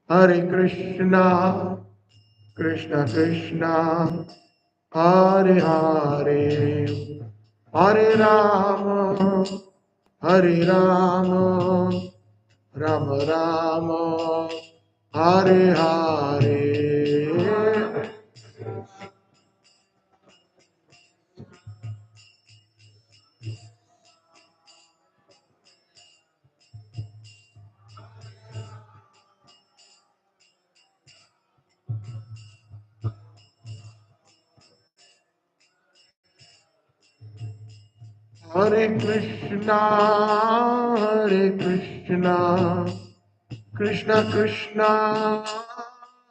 Hare Krishna, Krishna Krishna, Hare Hare, Hare Rama, Hare Rama, Rama Rama, Hare Hare. Hare Krishna, Hare Krishna, Krishna Krishna,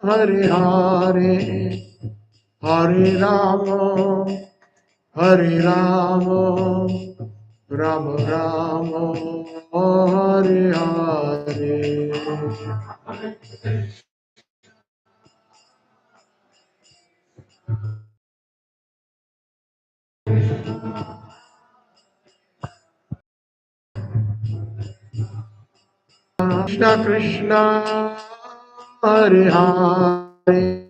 Hare Hare, Hare Rama, Hare Rama, Rama Rama, Hare Hare. Krishna Krishna, Hare Hare,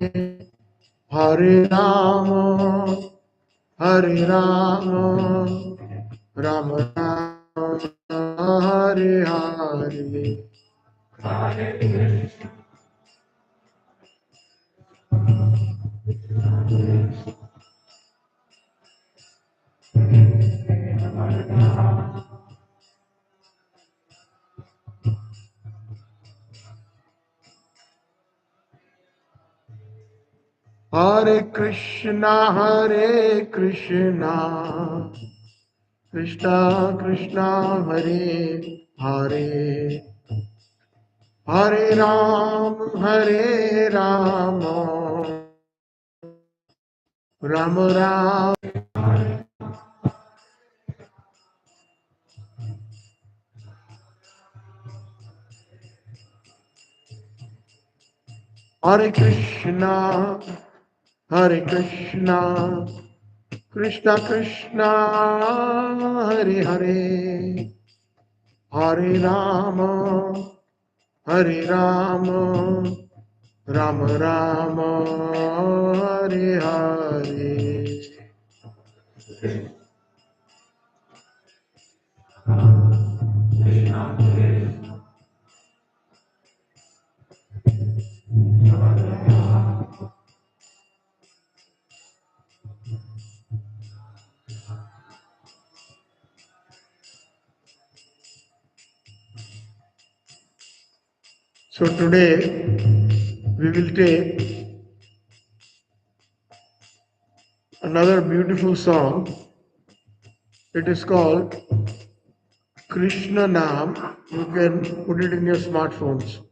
Hare Rama, Hare Rama, Rama Rama, Hare Hare. Hare Krishna, Hare Krishna, Krishna Krishna, Hare Hare, Hare Ram, Hare Ram, Ram Ram. Hare Krishna, Hare Krishna, Krishna Krishna, Hare Hare, Hare Rama, Hare Rama, Rama Rama, Hare Hare. So today we will take another beautiful song. It is called Krishna Nam. You can put it in your smartphones.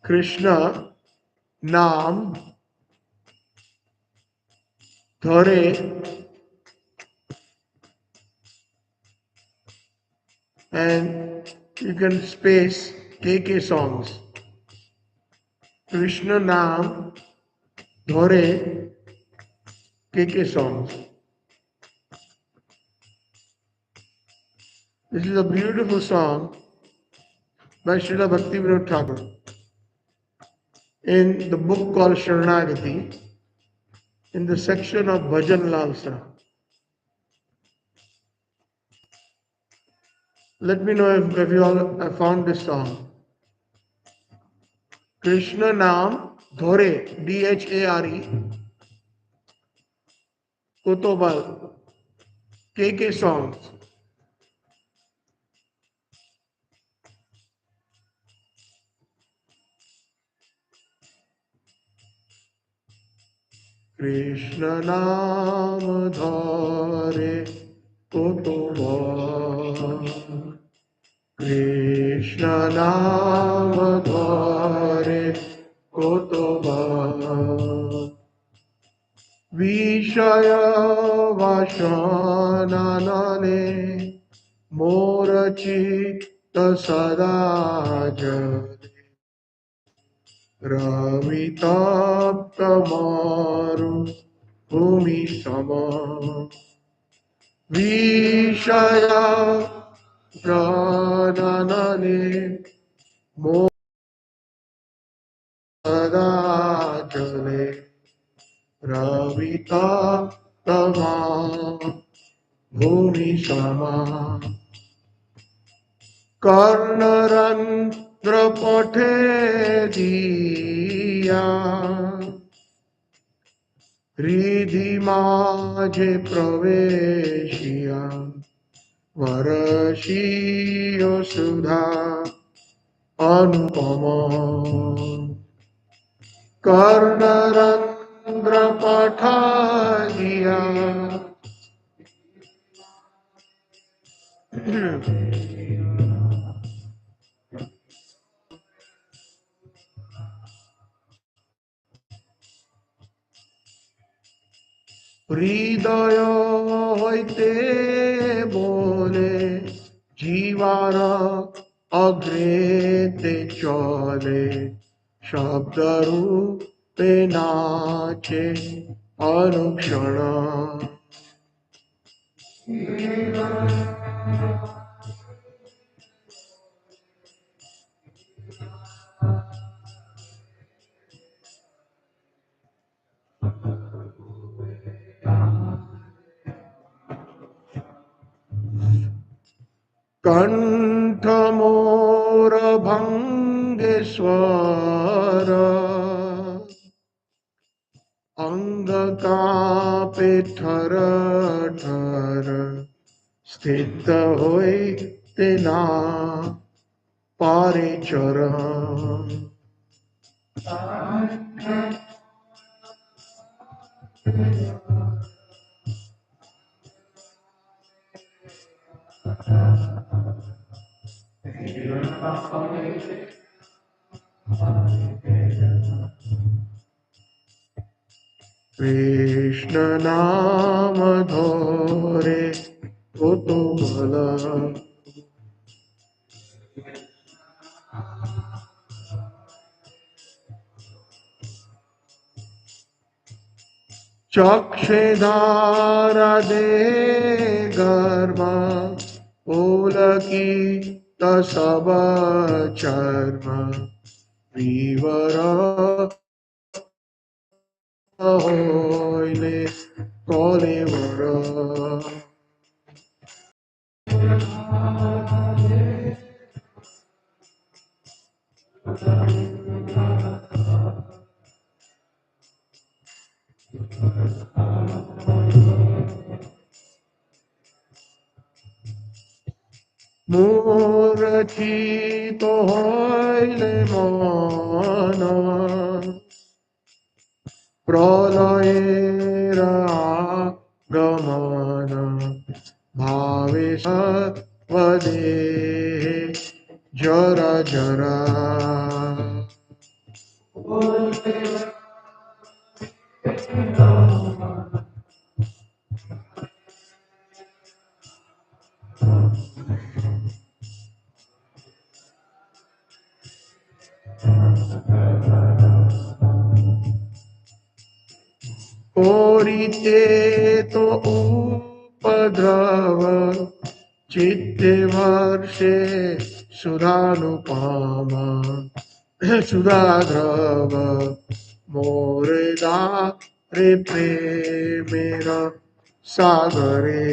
Krishna Nam Dhare, and you can space KK songs. Krishna Nam Dhare KK songs. This is a beautiful song by Srila Bhaktivinoda Thakur in the book called Sharanagati, in the section of Bhajan Lalsa. Let me know if you all have found this song. Krishna Nam Dhore, Dhare, Kotobal, KK songs. Krishna Nam Dhare Kotobal, Krishna Nam Dhare Kotobal, Vishaya Vashananane Morachita Sadajare Ravitaptamaru Bhumi Sama Vishaya Prananane सदा जले रविता तमा भूमि समा कर्णरंध्र पठे दिया हृदि माझे प्रवेशिया वरशियो सुधा अनुपम कर्णरंध्र पठा दिया হৃদয় হইতে বলে জীবার অগ্রেতে চলে শব্দরূপে নাচে অনুক্ষণ कंठ मोर भंगे स्वर अंग कापे ठर ठर स्थित होइते ना पारे चरण कृष्ण नाम धोरे कुतूहल चक्षुधारा दे गर्भ पुलकी तसब चर्म विवर होइले कलेवर मूर्छित होइले मन प्रलयेर गमन भावे सर्वदेहे जरा जरा कोरिते तो उपद्रव चित्ते वर्षे सुधानुपम सुधाद्रव मोरेदा रे प्रेमेर सागरे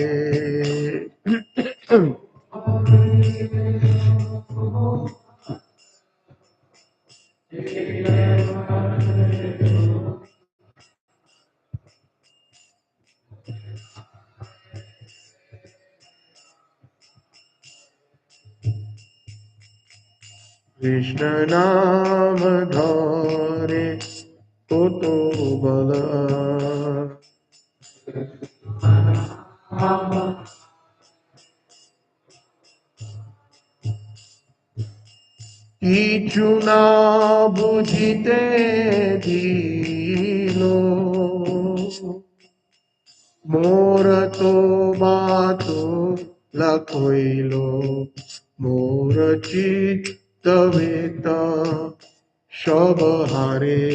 कृष्ण नाम धरे कुतूहल কিছু না বুঝিতে দিল মোর তো বাত লখইল মোর চিত্ত ভীত সব হারে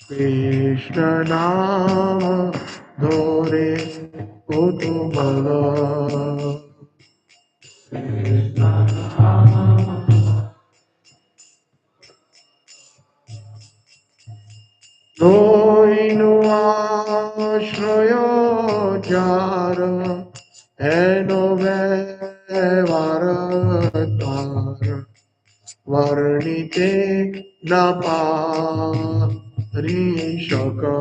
Krishna Nama Dhore Kutubala. Noinu Ashrayo Jara Enove Varatara Varnite Naparishaka.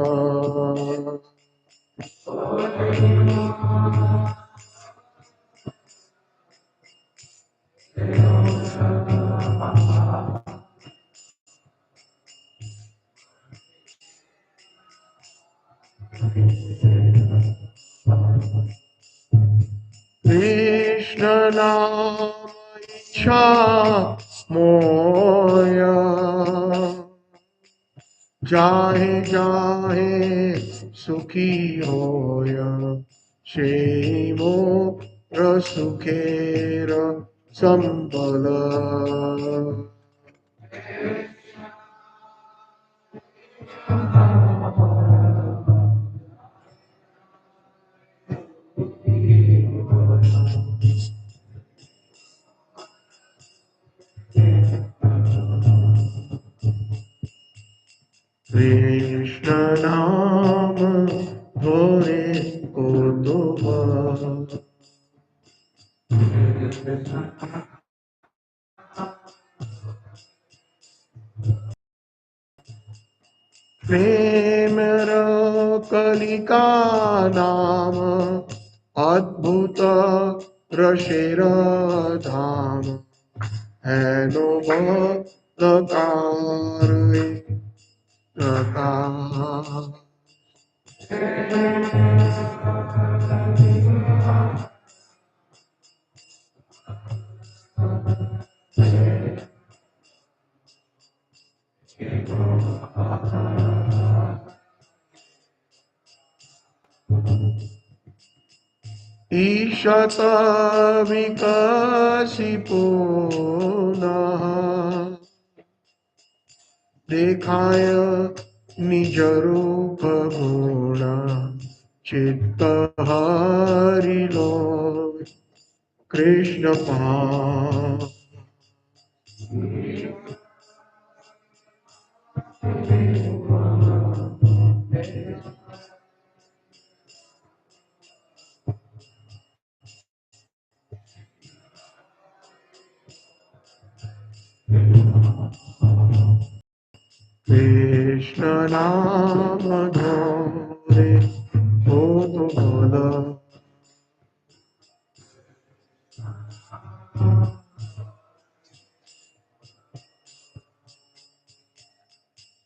Krishna Nama Icha Moya Jahe Jahe Sukhi Hoya Shemo Rasukhera Sambala. Krishna Nama Dhore Kotoba. Premara Kalika Nama Adbhuta Rashira Dhama Henoba Lakare Raka. Ishata Vikasipuna Dekhaya Nijarupa Guna Chitta Harilo Krishna Pa. Krishna Nama Dhore Kotubala.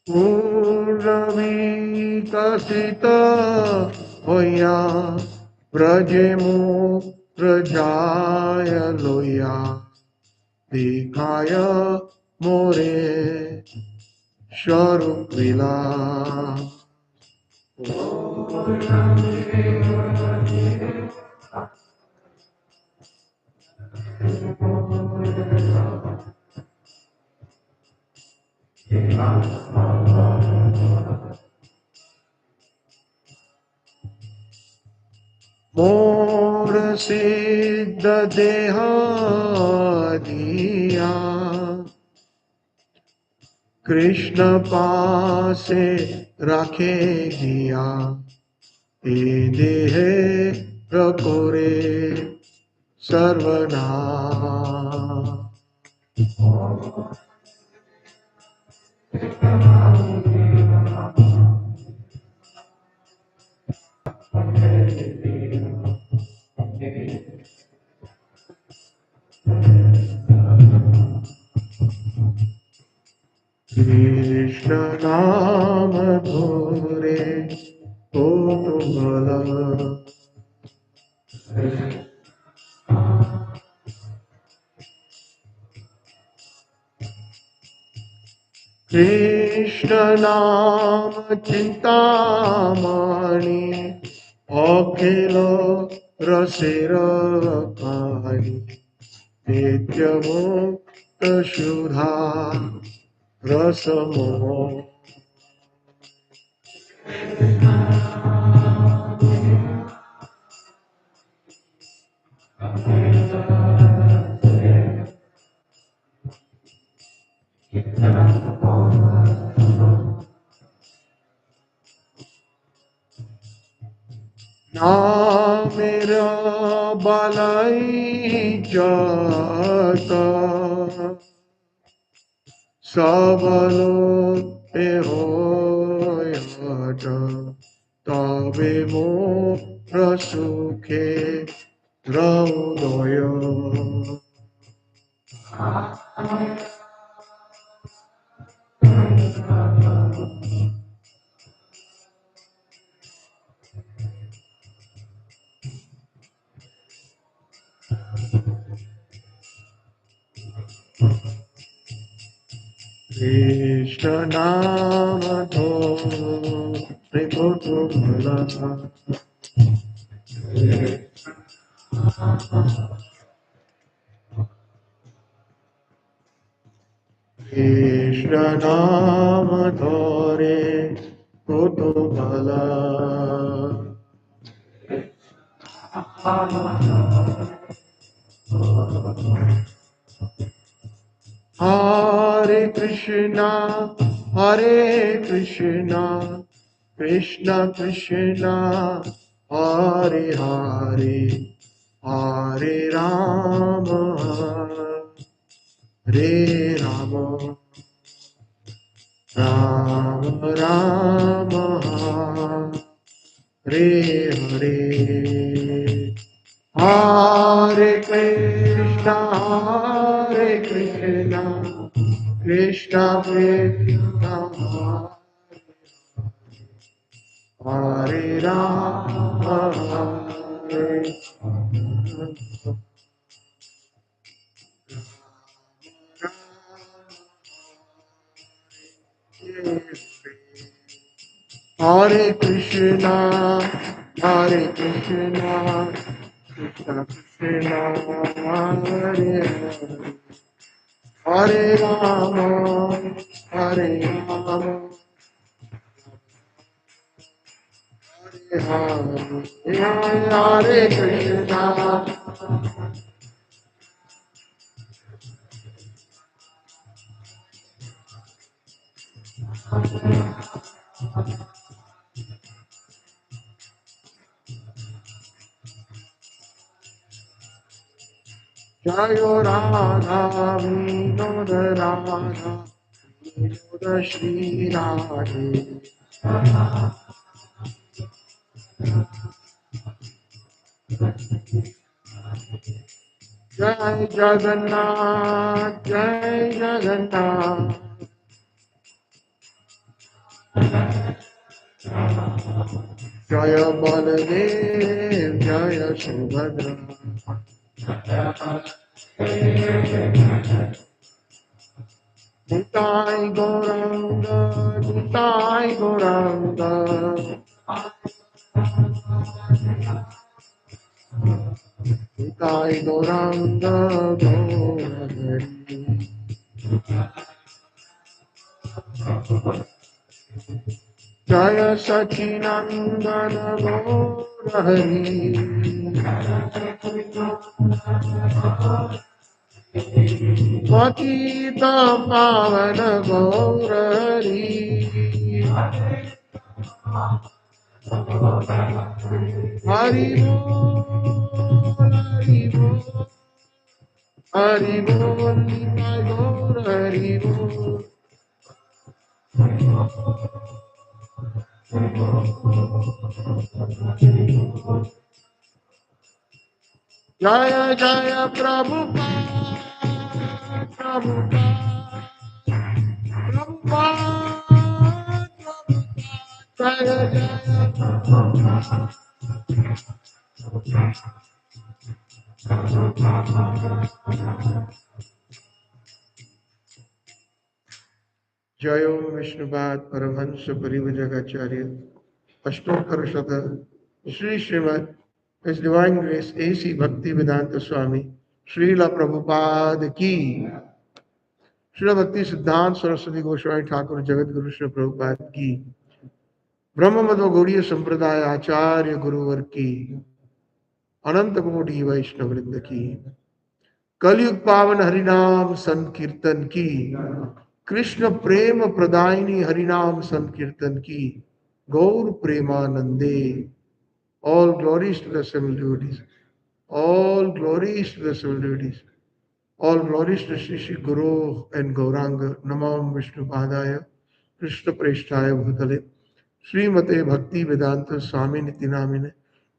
Purnavikasita Hoya Vrajemu Vrajaya Loya Dikhaya More Sharukvila. More Siddha Deha Diya Krishna Paase Rakhe Diya E Dehe Rakore Sarvana. Krishna Nama Dhore Kotubala. Krishna Nama Chintamani Akhila Rasera Pani Nityamukta Shudha Rasamo. ना मेरा बालाई जाता सबलो पे हो तबे मोर सुखे हृदय कृष्ण नाम धो त्रिपुटुमला कृष्ण नाम धोरे कुतुमला Hare Krishna, Krishna Krishna, Hare Hare, Hare Rama, Hare Rama, Rama Rama, Hare Hare. Hare Krishna, Krishna Krishna, Hare Rama, Hare Hare Krishna, Krishna Krishna, Hare Hare. Hare Rama, Hare Rama, Hare Hare Krishna. Jayo Radha, Vinoda Radha, Vinoda Shri Radhe. Jai Jagannath, Jai Jagannath. Jaya Baladev, Jaya Subhadra. Nitai Gauranga, Nitai Gauranga. Nitai Gauranga, Gauranga. Jaya Satchitananda Gaurahari. Patita Pavana Gaurahari. Hari Bol, Hari Bol, Hari Bol, Nitai Gaurahari Bol. Jaya Jaya Prabhupada, Prabhupada, Prabhupada, Jaya Jaya. Jayo Vishnupad Paramahansa Parivajagacharya Ashtokara Shata Sri Srimad His Divine Grace A.C. Bhaktivedanta Swami Srila Prabhupada Ki Srila Bhakti Siddhanta Saraswati Goswami Thakur Jagat Guru Srila Prabhupada Ki ब्रह्म मध्व गौड़ीय संप्रदाय आचार्य गुरुवर की अनंत कोटि वैष्णव वृंद की कलयुग पावन हरिनाम संकीर्तन की कृष्ण प्रेम प्रदायिनी हरिनाम संकीर्तन की गौर प्रेमानंदे. All glories to the seven devotees. All glories to the seven devotees. All glories to Sri Sri Guru and Gauranga. Namam Vishnu Padaya Krishna Preshtaya Bhutale Srimate Bhakti Vedanta Swami Niti Namine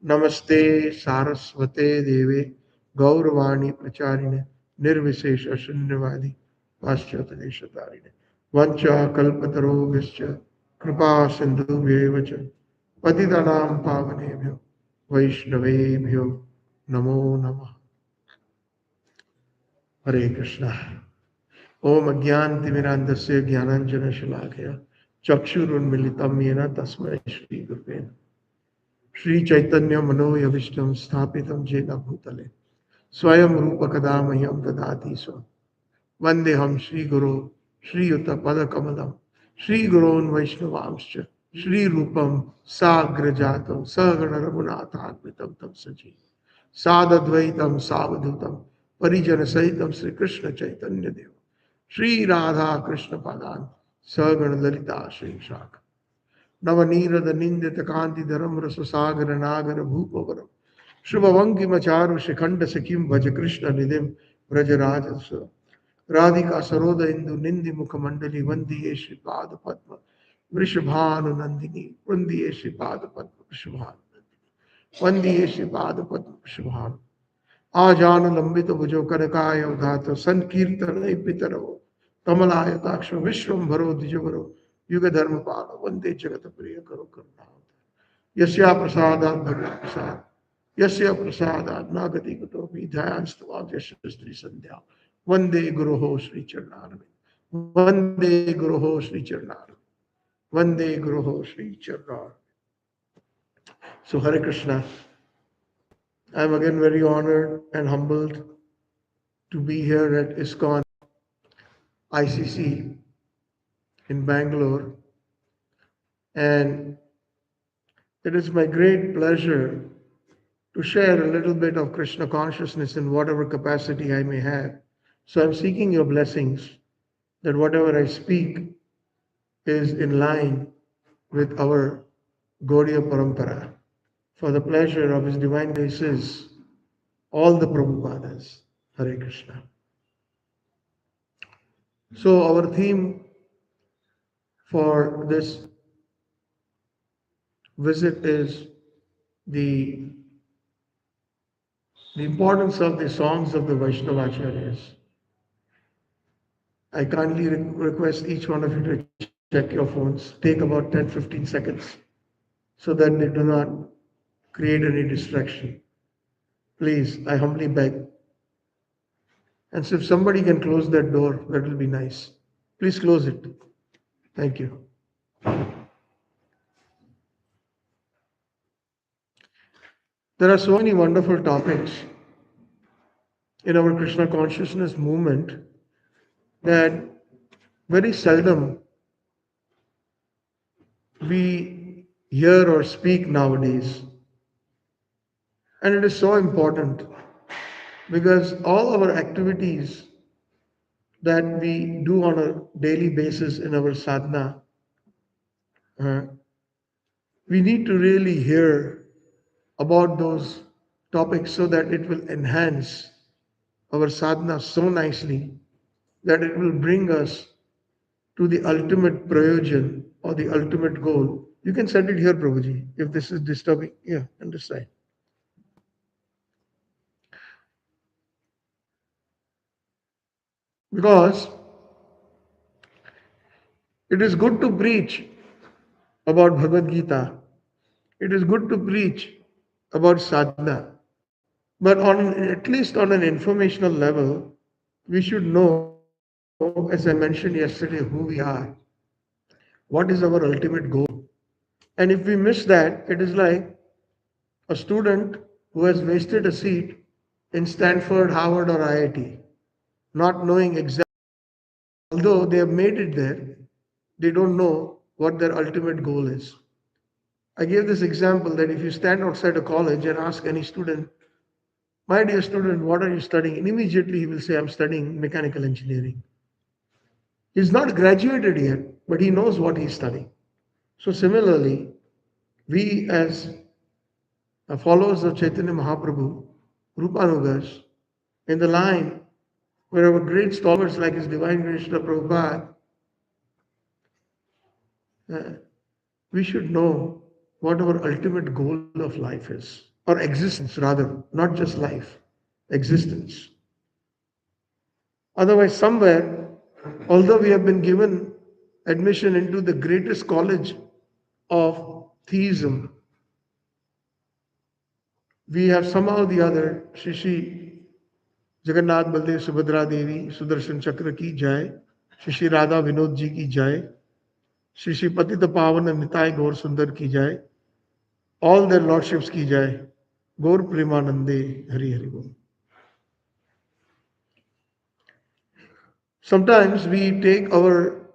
Namaste Saraswate Deve Gauravani Pracharine Nirvishesha Shunyavadi Paschata Deshatarine Vancha Kalpatarogascha Kripa Sindhu Vyevacha Patitanam Pavanebhyo Vaishnavebhyo Namo Namah. Hare Krishna. ओम अज्ञानतिमिरान्धस्य ज्ञानाञ्जनशलाकया चक्षुरुन्मिलितं येन तस्मै श्रीगुरुवे नमः. श्रीचैतन्यमनोभीष्टं स्थापितं येन भूतले स्वयं रूपकदा मह्यं ददाति स्वं. वन्देऽहं श्रीगुरो श्रीयुतपदकमलं श्रीगुरोन् वैष्णवांश्च श्रीरूपं साग्रजातं सहगणरघुनाथान्वितं तं सजीवं सादद्वैतं सावधूतं परिजनसहितं श्रीकृष्णचैतन्यदेवं Sri Radha Krishna Padan Sagana Lalita Sri Shaka Navanira the Nindita Kanti Dharam Rasasagar Nagara Bhupavaram Shubhavangi Macharu Shikhanda Sakim Bhaja Krishna Nidim Vrajaraja Radhika Saroda Indu Nindi Mukhamandali Vandiye Shri Pada Padma Vrishabhanu Nandini Vandiye Shri Pada Padma Vrishabhanu Vandiye Shri Pada Padma Vrishabhanu आजान लंबित भुजो कनकाय उधात संकीर्तन पितरो कमलायताक्ष विश्वम्भरो द्विजवरो युग धर्म पाल वंदे जगत प्रिय करो करुणा. यस्या प्रसादात् भगवत् प्रसाद यस्य प्रसादात् नागति कुतोपि ध्यानस्तवाद यशस्त्री संध्या वंदे गुरुः श्री चरणारविंद वंदे गुरुः श्री चरणारविंद वंदे गुरुः Shri चरणारविंद. So Hare Krishna. I am again very honored and humbled to be here at Iskcon ICC in Bangalore, and it is my great pleasure to share a little bit of Krishna consciousness in whatever capacity I may have. So I'm seeking your blessings that whatever I speak is in line with our Gaudiya Parampara, for the pleasure of His Divine Graces, all the Prabhupadas. Hare Krishna. So our theme for this visit is the, the importance of the songs of the Vaishnava Acharyas. I kindly request each one of you to check your phones, take about 10-15 seconds so that they do not create any distraction. Please, I humbly beg. And so if somebody can close that door, that will be nice. Please close it. Thank you. There are so many wonderful topics in our Krishna consciousness movement that very seldom we hear or speak nowadays. And it is so important because all our activities that we do on a daily basis in our sadhana, we need to really hear about those topics so that it will enhance our sadhana so nicely that it will bring us to the ultimate prayojan or the ultimate goal. You can set it here, Prabhuji, if this is disturbing. Yeah, on this side. Because it is good to preach about Bhagavad Gita. It is good to preach about sadhana. But at least on an informational level, we should know, as I mentioned yesterday, who we are. What is our ultimate goal? And if we miss that, it is like a student who has wasted a seat in Stanford, Harvard, or IIT, not knowing exactly, although they have made it there, they don't know what their ultimate goal is. I gave this example that if you stand outside a college and ask any student, my dear student, what are you studying? And immediately he will say, I'm studying mechanical engineering. He's not graduated yet, but he knows what he's studying. So similarly, we as followers of Chaitanya Mahaprabhu, Rupanugas, in the line where our great stalwarts like His Divine Grace Srila Prabhupada, uh, we should know what our ultimate goal of life is, or existence rather, not just life, existence. Otherwise, somewhere, although we have been given admission into the greatest college of theism, we have somehow or the other, Shri Jagannath Baldev Subhadra Devi Sudarshan Chakra ki jai, Shri Radha Vinod ji ki jai, Shri Patita Pavan Nitai Gaur Sundar ki jai, all their lordships ki jai, Gaur Premanande Hari Hari Bol. Sometimes we take our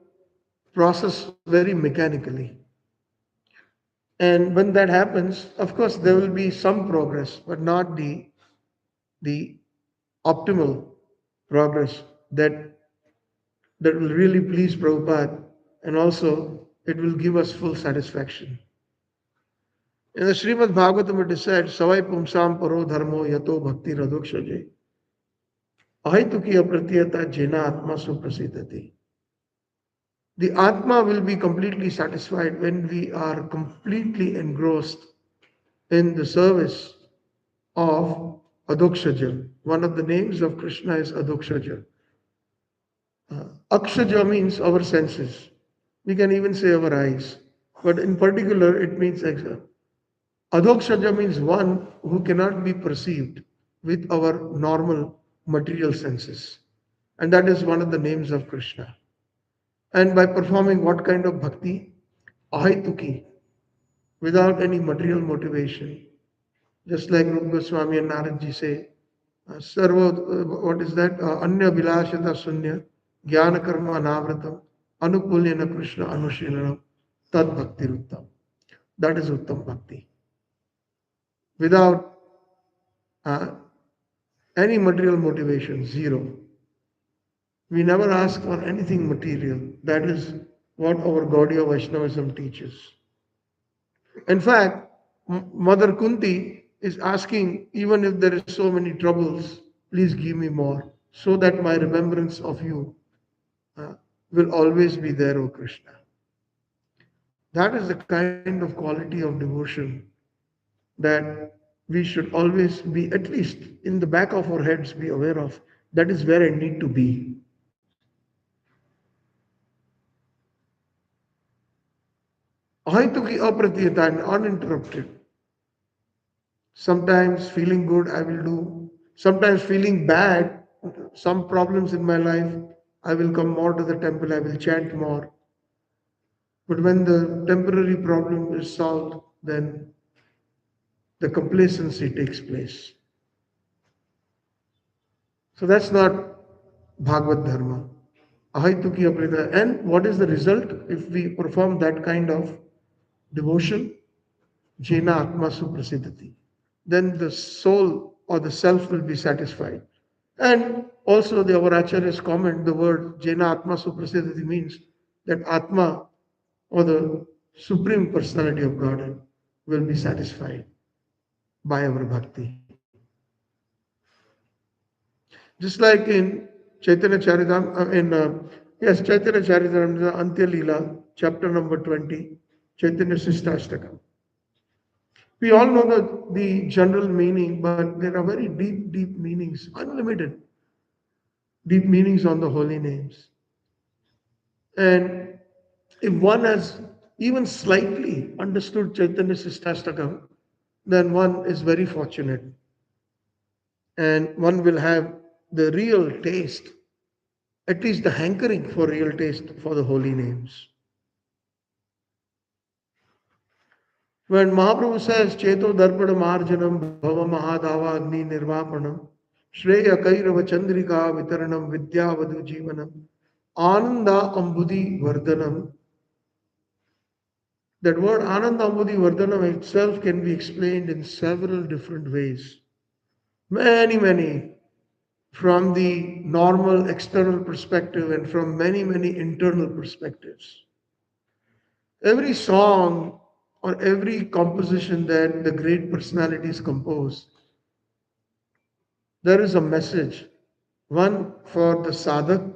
process very mechanically. And when that happens, of course, there will be some progress, but not the optimal progress that will really please Prabhupada, and also it will give us full satisfaction. In the Srimad Bhagavatam it is said, Savai Pumsam Paro Dharmo Yato Bhakti Radokshaje Ahituki Apratiyata Jena Atma Suprasidati. The Atma will be completely satisfied when we are completely engrossed in the service of Adokshaja. One of the names of Krishna is Adokshaja. Akshaja means our senses. We can even say our eyes. But in particular, it means Adokshaja means one who cannot be perceived with our normal material senses. And that is one of the names of Krishna. And by performing what kind of bhakti? Ahituki, without any material motivation. Just like Rupa Goswami and Naradji say, Sarva, what is that? Anya Vilashata Sunya, Jnana Karma Anavratam, Anukulyana Krishna Anushilanam, Tad Bhakti Uttam. That is Uttam Bhakti. Without any material motivation, zero. We never ask for anything material. That is what our Gaudiya Vaishnavism teaches. In fact, Mother Kunti is asking, even if there is so many troubles, please give me more, so that my remembrance of you will always be there, O Krishna. That is the kind of quality of devotion that we should always be, at least in the back of our heads, be aware of. That is where I need to be. Ahituki apratiyata, and uninterrupted. Sometimes feeling good, I will do. Sometimes feeling bad, some problems in my life, I will come more to the temple, I will chant more. But when the temporary problem is solved, then the complacency takes place. So that's not Bhagavad Dharma. Ahituki aprita. And what is the result if we perform that kind of devotion? Jena Atma Suprasidati. Then the soul or the self will be satisfied. And also our Acharyas comment, the word Jena Atma Suprasidati means that Atma, or the Supreme Personality of Godhead, will be satisfied by our bhakti. Just like in Chaitanya Chaitanya Charitamrita Antya Leela, chapter number 20, Chaitanya Sistastakam. We all know the general meaning, but there are very deep, deep meanings, unlimited deep meanings on the holy names. And if one has even slightly understood Chaitanya Sistastakam, then one is very fortunate. And one will have the real taste, at least the hankering for real taste for the holy names. When Mahaprabhu says, Cheto Darpada Marjanam Bhava Mahadava Agni Nirvapanam Shreya Kairava Chandrika Vitaranam Vidyavadu Jivanam Ananda Ambudhi Vardhanam, That word Anandamudi Vardhanam itself can be explained in several different ways. Many, from the normal external perspective and from many internal perspectives. Every song or every composition that the great personalities compose, there is a message. One for the sadhak,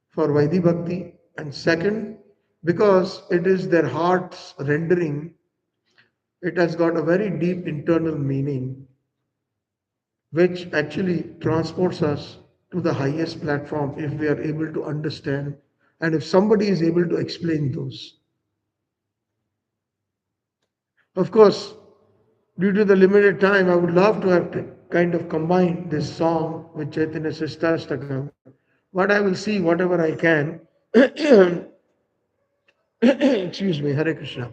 for Vaidhi Bhakti, and second, because it is their heart's rendering, it has got a very deep internal meaning, which actually transports us to the highest platform if we are able to understand and if somebody is able to explain those. Of course, due to the limited time, I would love to have to kind of combine this song with Chaitanya Sastastakam. But I will see whatever I can. Excuse me, Hare Krishna.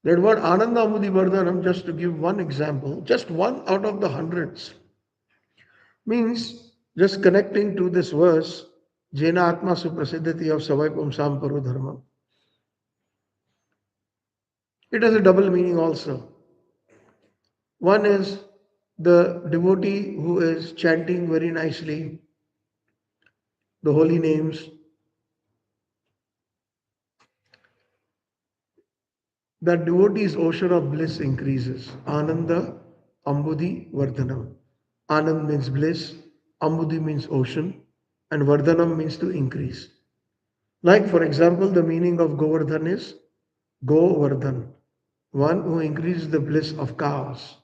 That word Ananda Amudi Vardhanam, just to give one example, just one out of the hundreds, means just connecting to this verse, Jena Atma Suprasiddhati of Savai Pumsam Paro Dharma. It has a double meaning also. One is the devotee who is chanting very nicely the holy names. That devotee's ocean of bliss increases. Ananda Ambudhi Vardhanam. Anand means bliss, Ambudhi means ocean, and Vardhanam means to increase. Like, for example, the meaning of Govardhan is Govardhan, one who increases the bliss of cows,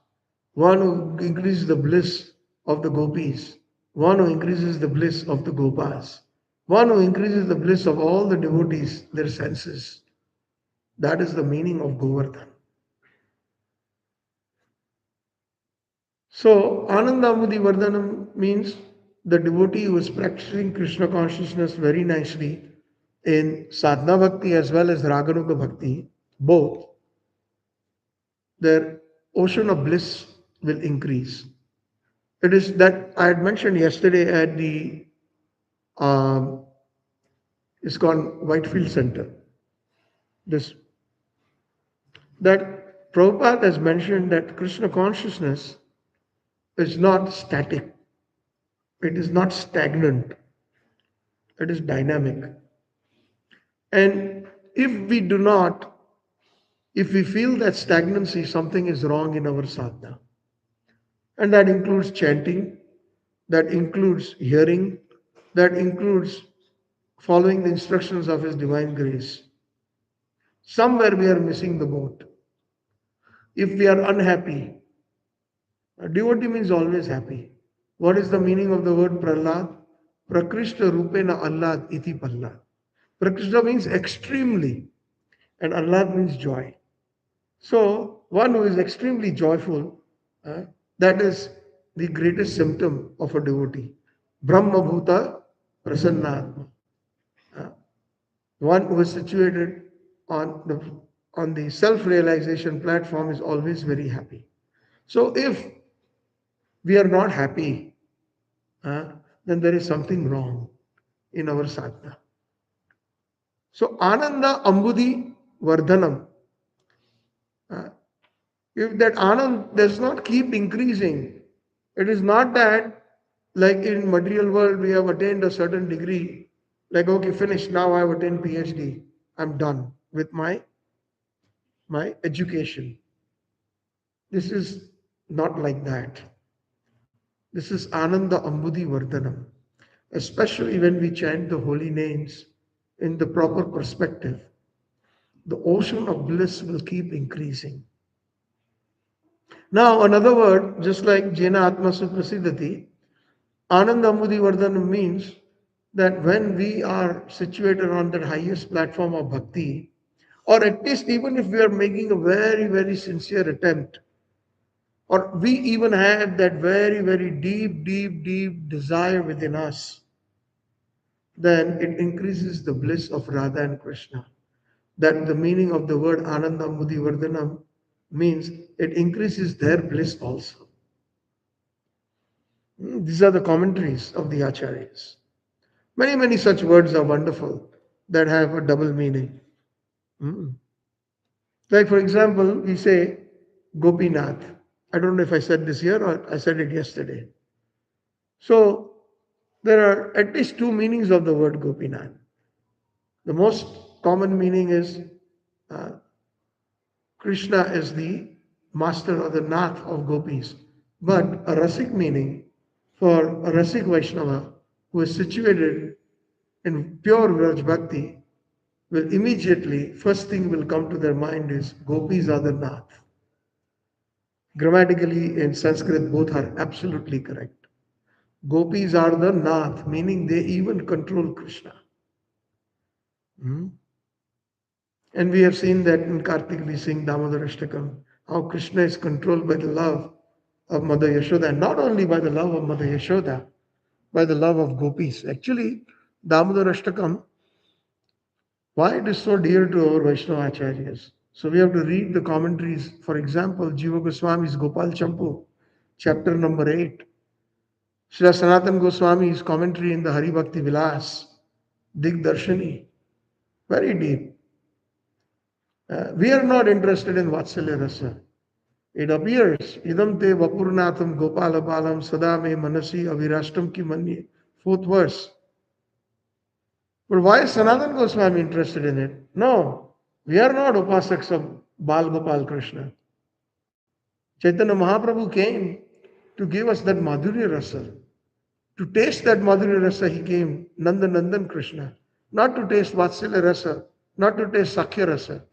one who increases the bliss of the gopis, one who increases the bliss of the gopas, one who increases the bliss of all the devotees, their senses. That is the meaning of Govardhan. So, Anandamudi Vardhanam means the devotee who is practicing Krishna consciousness very nicely in sadhana bhakti as well as raganuga bhakti, both, their ocean of bliss will increase. It is that I had mentioned yesterday at the um, Iskcon Whitefield Center. This that Prabhupada has mentioned that Krishna consciousness is not static, it is not stagnant, it is dynamic. And if we do not, if we feel that stagnancy, something is wrong in our sadhana. And that includes chanting, that includes hearing, that includes following the instructions of His divine grace. Somewhere we are missing the boat. If we are unhappy, a devotee means always happy. What is the meaning of the word prahlad? Prakrishta rupena allad iti pallad. Prakrishta means extremely, and allad means joy. So, one who is extremely joyful, that is the greatest symptom of a devotee. Brahma Bhuta Prasannatma. Uh, one who is situated on the self-realization platform is always very happy. So, if we are not happy, then there is something wrong in our sadhana. So, Ananda Ambudhi Vardhanam. uh, If that Anand does not keep increasing, it is not that like in material world we have attained a certain degree, like okay, finished, now I have attained PhD, I'm done with my education. This is not like that. This is Ananda Ambudhi Vardhanam. Especially when we chant the holy names in the proper perspective, the ocean of bliss will keep increasing. Now, another word, just like Jena Atma Suprasiddhati, Anandamudi Vardhanam means that when we are situated on that highest platform of bhakti, or at least even if we are making a very sincere attempt, or we even have that very deep desire within us, then it increases the bliss of Radha and Krishna. That the meaning of the word Anandamudi Vardhanam means it increases their bliss also. These are the commentaries of the Acharyas. Many, many such words are wonderful that have a double meaning. Mm. Like, for example, we say Gopinath. I don't know if I said this here or I said it yesterday. So, there are at least two meanings of the word Gopinath. The most common meaning is uh, Krishna is the master or the Nath of gopis. But a Rasik meaning for a Rasik Vaishnava who is situated in pure Vraj Bhakti will immediately, first thing will come to their mind is gopis are the Nath. Grammatically in Sanskrit, both are absolutely correct. Gopis are the Nath, meaning they even control Krishna. Hmm? And we have seen that in Kartik we sing Damodar Ashtakam, how Krishna is controlled by the love of Mother Yashoda, and not only by the love of Mother Yashoda, by the love of gopis. Actually, Damodar Ashtakam, why it is so dear to our Vaishnava Acharyas. So we have to read the commentaries. For example, Jiva Goswami's Gopal Champu, chapter number 8. Srila Sanatan Goswami's commentary in the Hari Bhakti Vilas, Dig Darshani, very deep. We are not interested in Vatsalya Rasa. It appears, idam te vapurnatham gopalapalam sada me manasi avirashtam ki manye. Fourth verse. But why is Sanatan Goswami interested in it? No, we are not upasaks of Bal Gopal Krishna. Chaitanya Mahaprabhu came to give us that Madhurya Rasa. To taste that Madhurya Rasa, he came, Nanda Nandan Krishna. Not to taste Vatsalya Rasa, not to taste Sakhya Rasa,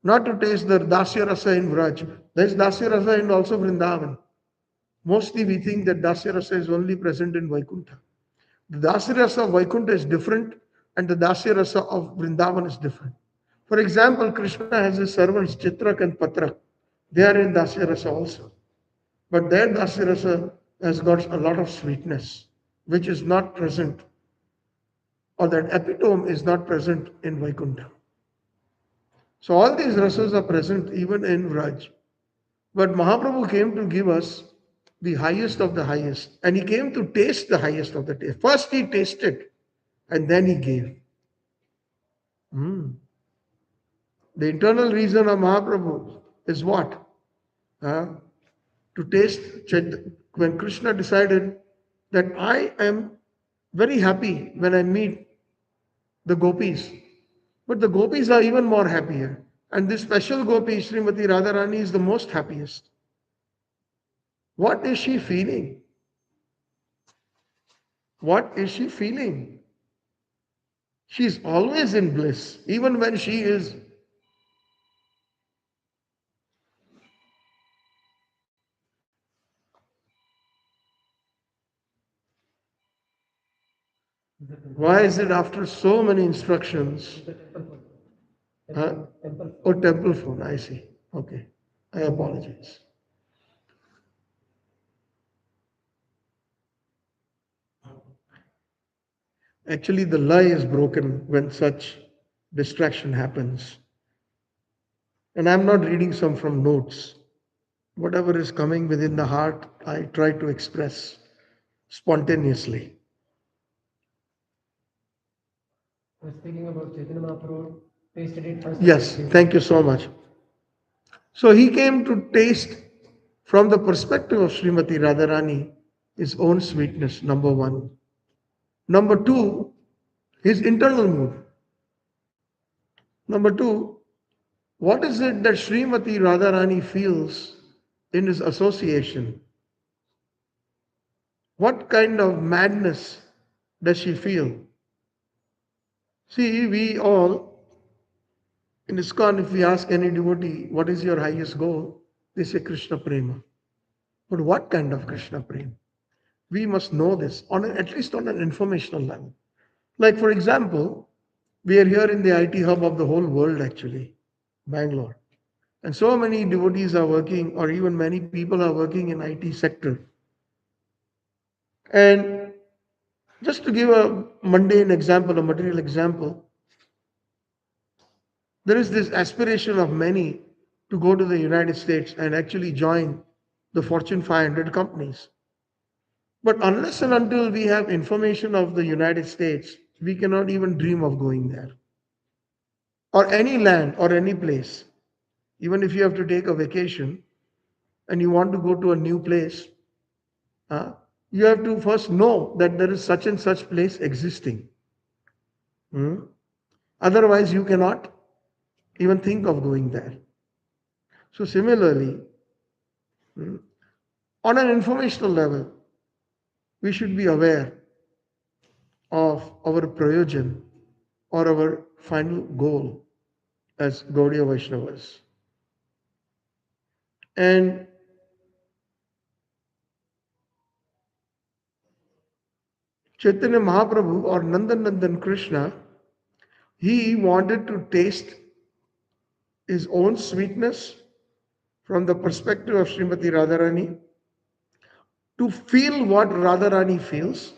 not to taste the Dasya Rasa in Vraj. There is Dasya Rasa in also Vrindavan. Mostly we think that Dasya Rasa is only present in Vaikuntha. The Dasya Rasa of Vaikuntha is different and the Dasya Rasa of Vrindavan is different. For example, Krishna has his servants Chitrak and Patrak. They are in Dasya Rasa also. But their Dasya Rasa has got a lot of sweetness, which is not present, or that epitome is not present in Vaikuntha. So all these rasas are present even in Vraj. But Mahaprabhu came to give us the highest of the highest. And he came to taste the highest of the taste. First he tasted and then he gave. Hmm. The internal reason of Mahaprabhu is what? Huh? To taste. When Krishna decided that I am very happy when I meet the gopis. But the gopis are even more happier. And this special gopi, Srimati Radharani, is the most happiest. What is she feeling? What is she feeling? She is always in bliss, even when she is. Why is it after so many instructions? Huh? Oh, temple phone, I see. Okay, I apologize. Actually, the lie is broken when such distraction happens. And I'm not reading some from notes. Whatever is coming within the heart, I try to express spontaneously. We're speaking about Chaitanya Mahaprabhu tasted it first. Yes, thank you so much. So he came to taste from the perspective of Srimati Radharani his own sweetness, number one. Number two, his internal mood. Number two, what is it that Srimati Radharani feels in his association? What kind of madness does she feel? See, we all, in Iskcon, if we ask any devotee, what is your highest goal? They say Krishna Prema. But what kind of Krishna Prema? We must know this, at least on an informational level. Like, for example, we are here in the IT hub of the whole world, actually, Bangalore. And so many devotees are working, or even many people are working in IT sector. And just to give a mundane example, a material example, there is this aspiration of many to go to the United States and actually join the Fortune 500 companies. But unless and until we have information of the United States, we cannot even dream of going there. Or any land or any place. Even if you have to take a vacation and you want to go to a new place, uh, you have to first know that there is such and such place existing. Hmm? Otherwise, you cannot even think of going there. So, similarly, hmm, on an informational level, we should be aware of our prayojan or our final goal as Gaudiya Vaishnavas. And Chaitanya Mahaprabhu or Nandan Nandan Krishna, he wanted to taste his own sweetness from the perspective of Srimati Radharani, to feel what Radharani feels,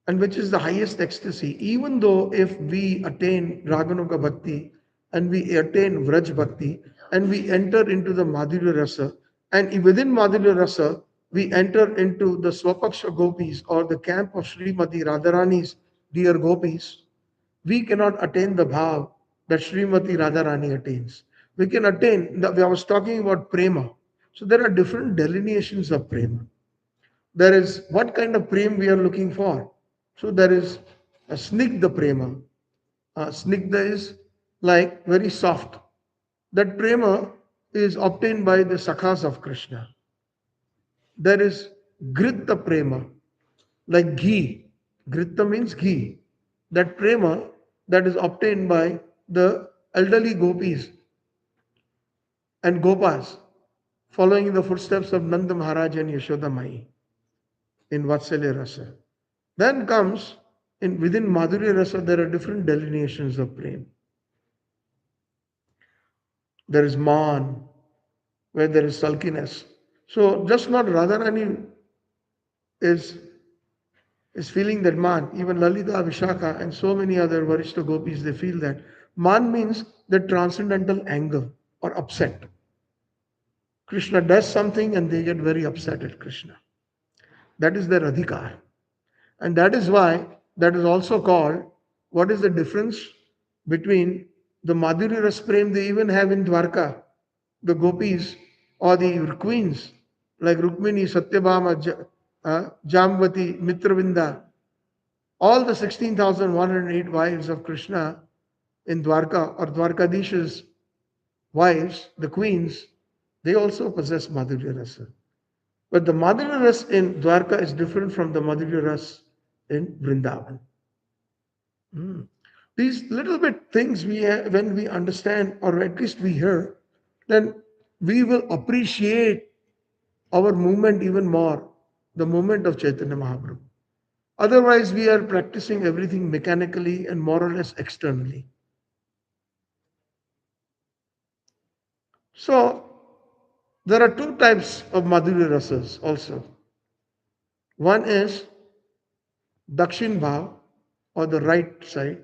and which is the highest ecstasy. Even though if we attain Raganuga Bhakti and we attain Vraj Bhakti and we enter into the Madhurya Rasa, and within Madhurya Rasa, we enter into the Swapaksha Gopis or the camp of Srimati Radharani's dear Gopis, we cannot attain the bhav that Srimati Radharani attains. We can attain, I was talking about prema. So there are different delineations of prema. There is what kind of prema we are looking for. So there is a snigdha prema. Snigdha is like very soft. That prema is obtained by the sakhas of Krishna. There is gritta prema, like ghee. Gritta means ghee. That prema that is obtained by the elderly gopis and gopas following in the footsteps of Nanda Maharaj and Yashoda Mai in Vatsalya Rasa. Then comes within Madhurya Rasa, there are different delineations of prema. There is man, where there is sulkiness. So just not Radharani is feeling that man. Even Lalita, Vishaka, and so many other Varishta gopis, they feel that. Man means the transcendental anger or upset. Krishna does something and they get very upset at Krishna. That is their adhikar. And that is why that is also called, what is the difference between the Madhurya Ras Prem they even have in Dwarka, the gopis or the queens like Rukmini, Satyabhama, Jamvati, Mitravinda, all the 16,108 wives of Krishna in Dwarka or Dwarkadish's wives, the queens, they also possess Madhurya Rasa. But the Madhurya Ras in Dwarka is different from the Madhurya Ras in Vrindavan. These little bit things we have, when we understand or at least we hear, then we will appreciate our movement even more, the movement of Chaitanya Mahaprabhu. Otherwise, we are practicing everything mechanically and more or less externally. So, there are two types of Madhurya Rasas also. One is Dakshin Bhav, or the right side,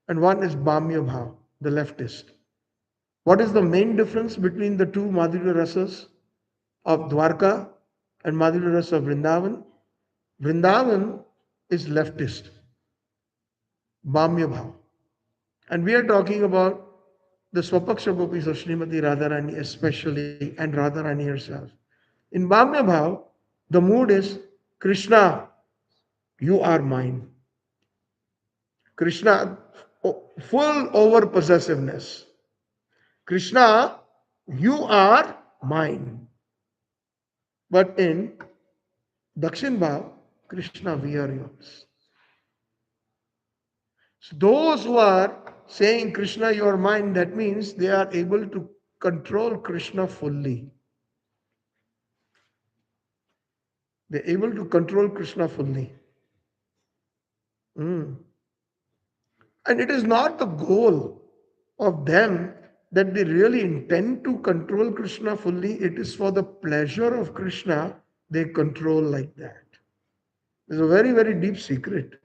and one is Bamya Bhav, the leftist. What is the main difference between the two Madhurya Rasas of Dwarka and Madhurya Rasa of Vrindavan? Vrindavan is leftist, Bamya Bhav. And we are talking about the Swapaksha Gopis of Srimati Radharani especially, and Radharani herself. In Bamya Bhav, the mood is, Krishna, you are mine. Krishna, full over possessiveness. Krishna, you are mine. But in Dakshin Bhav, Krishna, we are yours. So those who are saying Krishna, you are mine, that means they are able to control Krishna fully. They're able to control Krishna fully. And it is not the goal of them that they really intend to control Krishna fully. It is for the pleasure of Krishna they control like that. It's a very, very deep secret.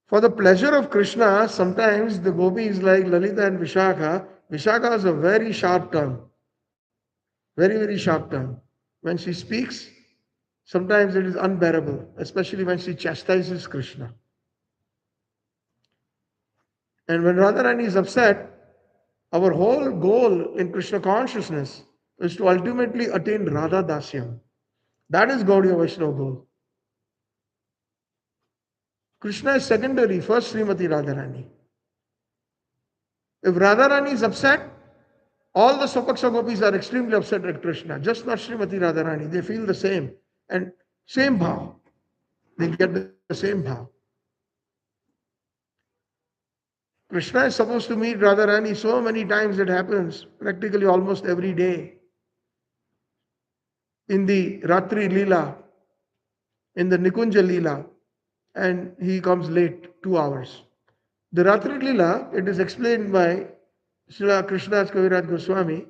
For the pleasure of Krishna, sometimes the gopis like Lalita and Vishaka, Vishaka has a very sharp tongue. Very, very sharp tongue. When she speaks, Sometimes it is unbearable, especially when she chastises Krishna. And when Radharani is upset, our whole goal in Krishna consciousness is to ultimately attain Radha Dasyam. That is Gaudiya Vaishnava goal. Krishna is secondary, first Srimati Radharani. If Radharani is upset, all the Swapaksha gopis are extremely upset at Krishna, just not Srimati Radharani. They feel the same and same bhav. They get the same bhav. Krishna is supposed to meet Radharani so many times it happens, practically almost every day. In the Ratri Leela, in the Nikunja Leela, and he comes late, 2 hours. The Ratri Leela, it is explained by Srila Krishnadas Kaviraj Goswami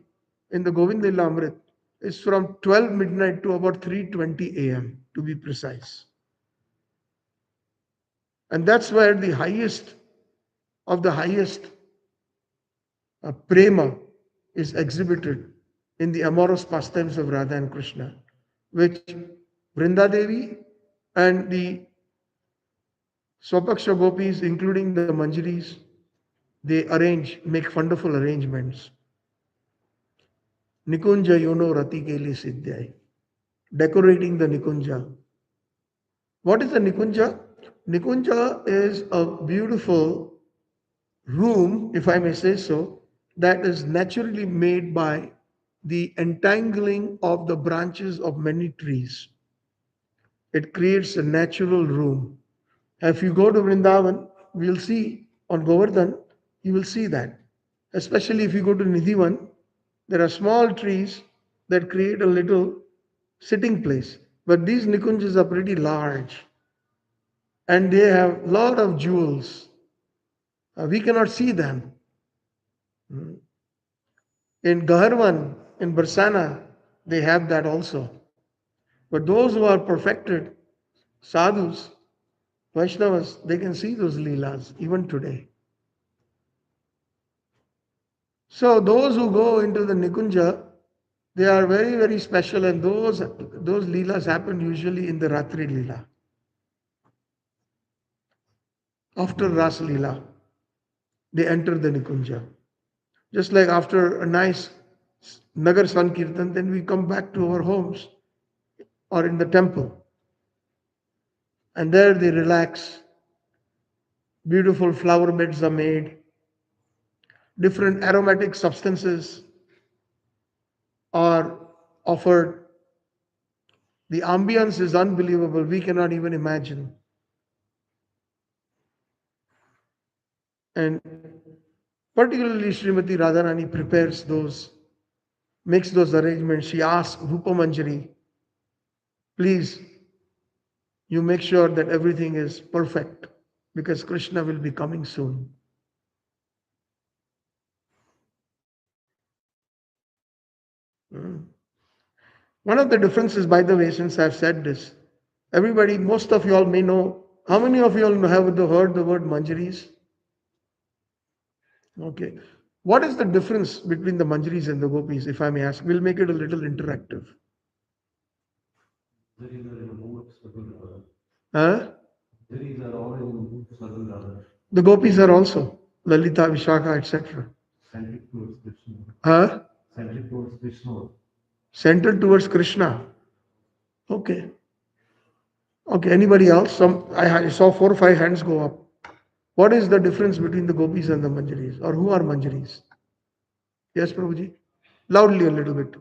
in the Govind Leela Amrit, is from 12 midnight to about 3:20 a.m. to be precise. And that's where the highest of the highest prema is exhibited in the amorous pastimes of Radha and Krishna, which Vrinda Devi and the Swapaksha gopis, including the Manjaris, they make wonderful arrangements. Nikunja Yono Rati Keli Siddhyai, decorating the Nikunja. What is the Nikunja? Nikunja is a beautiful room, if I may say so, that is naturally made by the entangling of the branches of many trees. It creates a natural room. If you go to Vrindavan, we'll see on Govardhan, you will see that. Especially if you go to Nidhivan, there are small trees that create a little sitting place. But these Nikunjas are pretty large and they have a lot of jewels. We cannot see them. In Gaharvan, in Barsana, they have that also. But those who are perfected, sadhus, Vaishnavas, they can see those leelas even today. So those who go into the Nikunja, they are very, very special, and those leelas happen usually in the Ratri Leela. After Ras Leela, they enter the Nikunja. Just like after a nice Nagar Sankirtan, then we come back to our homes or in the temple. And there they relax. Beautiful flower beds are made. Different aromatic substances are offered. The ambience is unbelievable. We cannot even imagine. And particularly Srimati Radharani makes those arrangements. She asks Rupa Manjari, please, you make sure that everything is perfect because Krishna will be coming soon. One of the differences, by the way, since I've said this, most of you all may know, how many of you all have heard the word Manjaris? Okay. What is the difference between the Manjaris and the Gopis, if I may ask? We'll make it a little interactive. Huh? The Gopis are also Lalita, Vishaka, etc. Centered towards Krishna. Huh? Centered towards Krishna. Centered towards Krishna. Okay. Okay. Anybody else? I saw 4 or 5 hands go up. What is the difference between the Gopis and the Manjaris? Or who are Manjaris? Yes, Prabhuji? Loudly a little bit.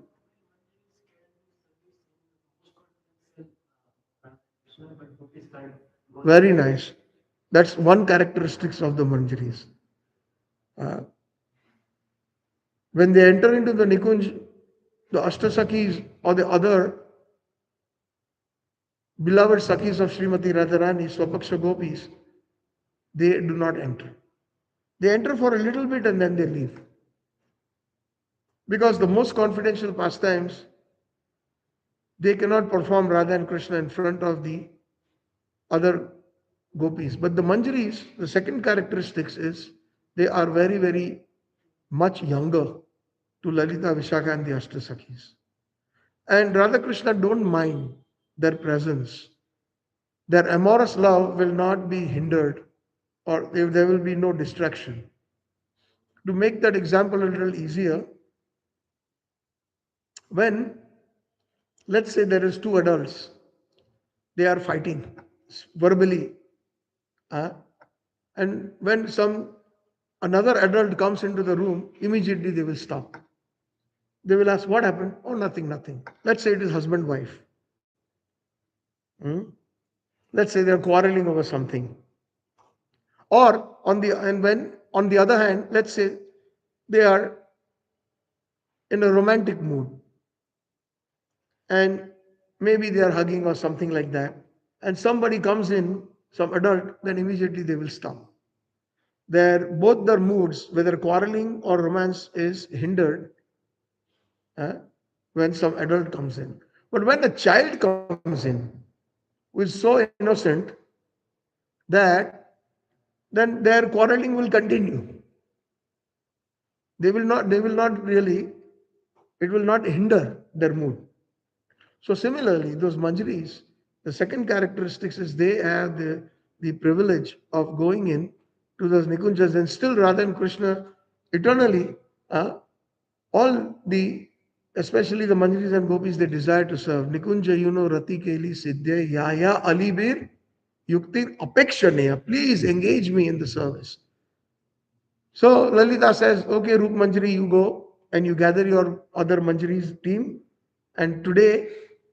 Very nice. That's one characteristic of the Manjaris. When they enter into the Nikunj, the Ashtasakis or the other beloved Sakis of Srimati Radharani, Swapaksha Gopis, they do not enter. They enter for a little bit and then they leave. Because the most confidential pastimes, they cannot perform Radha and Krishna in front of the other gopis. But the Manjaris, the second characteristics is they are very, very much younger to Lalita, Vishaka and the Ashtasakis. And Radha Krishna don't mind their presence. Their amorous love will not be hindered, or there will be no distraction. To make that example a little easier, when, let's say, there is two adults, they are fighting verbally, uh, and when some another adult comes into the room, immediately they will stop. They will ask, what happened? Oh, nothing, nothing. Let's say it is husband wife. Hmm? Let's say they are quarreling over something. Or on the other hand, let's say they are in a romantic mood, and maybe they are hugging or something like that, and somebody comes in, some adult, then immediately they will stop. Both their moods, whether quarreling or romance, is hindered uh, when some adult comes in. But when a child comes in, who is so innocent that then their quarreling will continue. They will not really, it will not hinder their mood. So similarly, those manjaris, the second characteristics is they have the privilege of going in to those nikunjas, and still Radha and Krishna eternally, uh, all the, especially the manjaris and gopis, they desire to serve. Nikunja yuno rati keli siddhya yaya alibir yukti apekshaneya. Please engage me in the service. So Lalita says, okay, Roop Manjari, you go and you gather your other Manjari's team, and today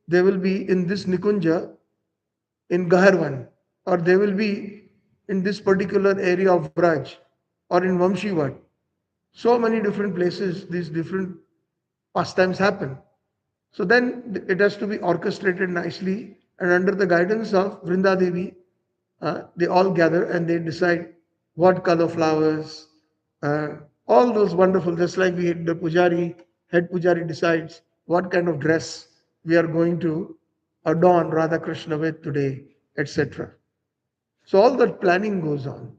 they will be in this Nikunja in Gaharvan, or they will be in this particular area of Braj, or in Vamshivat. So many different places, these different pastimes happen. So then it has to be orchestrated nicely, and under the guidance of Vrinda Devi, they all gather and they decide what color flowers, uh, all those wonderful, just like the pujari, head pujari decides what kind of dress we are going to adorn Radha Krishna with today, etc. So all that planning goes on.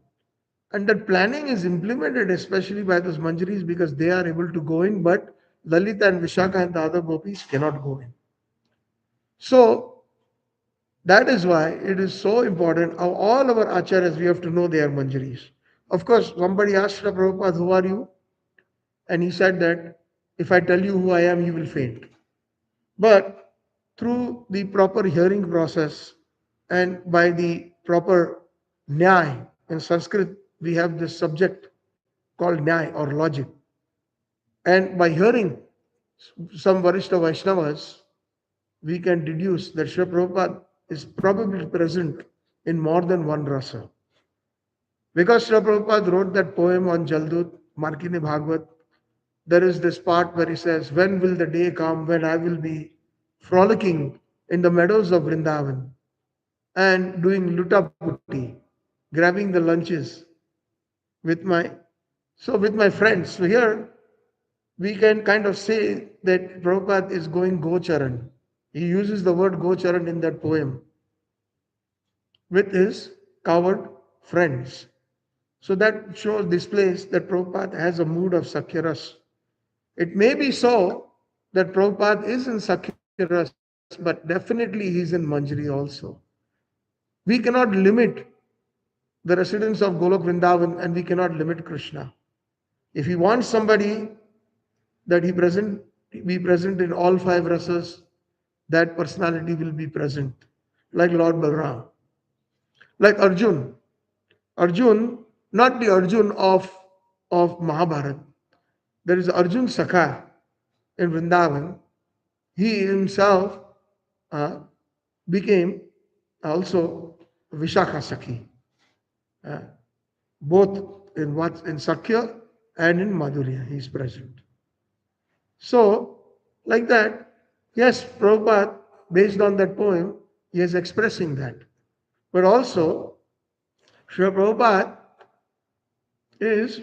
And that planning is implemented especially by those manjaris because they are able to go in, but Lalita and Vishaka and the other gopis cannot go in. So that is why it is so important. All our acharyas, we have to know they are manjaris. Of course, somebody asked Srila Prabhupada, who are you? And he said that if I tell you who I am, you will faint. But through the proper hearing process and by the proper nyay, in Sanskrit, we have this subject called nyay or logic. And by hearing some Varishta Vaishnavas, we can deduce that Srila Prabhupada is probably present in more than one rasa. Because Srila Prabhupada wrote that poem on Jaldut, Markine Bhagavat, there is this part where he says, when will the day come when I will be frolicking in the meadows of Vrindavan and doing luta putti, grabbing the lunches with my friends. So here we can kind of say that Prabhupada is going Gocharan. He uses the word Gocharan in that poem with his coward friends. So that displays that Prabhupada has a mood of Sakyaras. It may be so that Prabhupada is in Sakyaras, but definitely he is in Manjari also. We cannot limit the residents of Golok Vrindavan and we cannot limit Krishna. If he wants somebody that be present in all five rasas, that personality will be present, like Lord Balram. Like Arjun. Arjun, not the Arjun of Mahabharata. There is Arjun Sakha in Vrindavan. He himself uh, became also Vishakha Sakhi, uh, both in Sakya and in Madhurya. He is present. So, like that, yes, Prabhupada, based on that poem, he is expressing that. But also, Srila Prabhupada is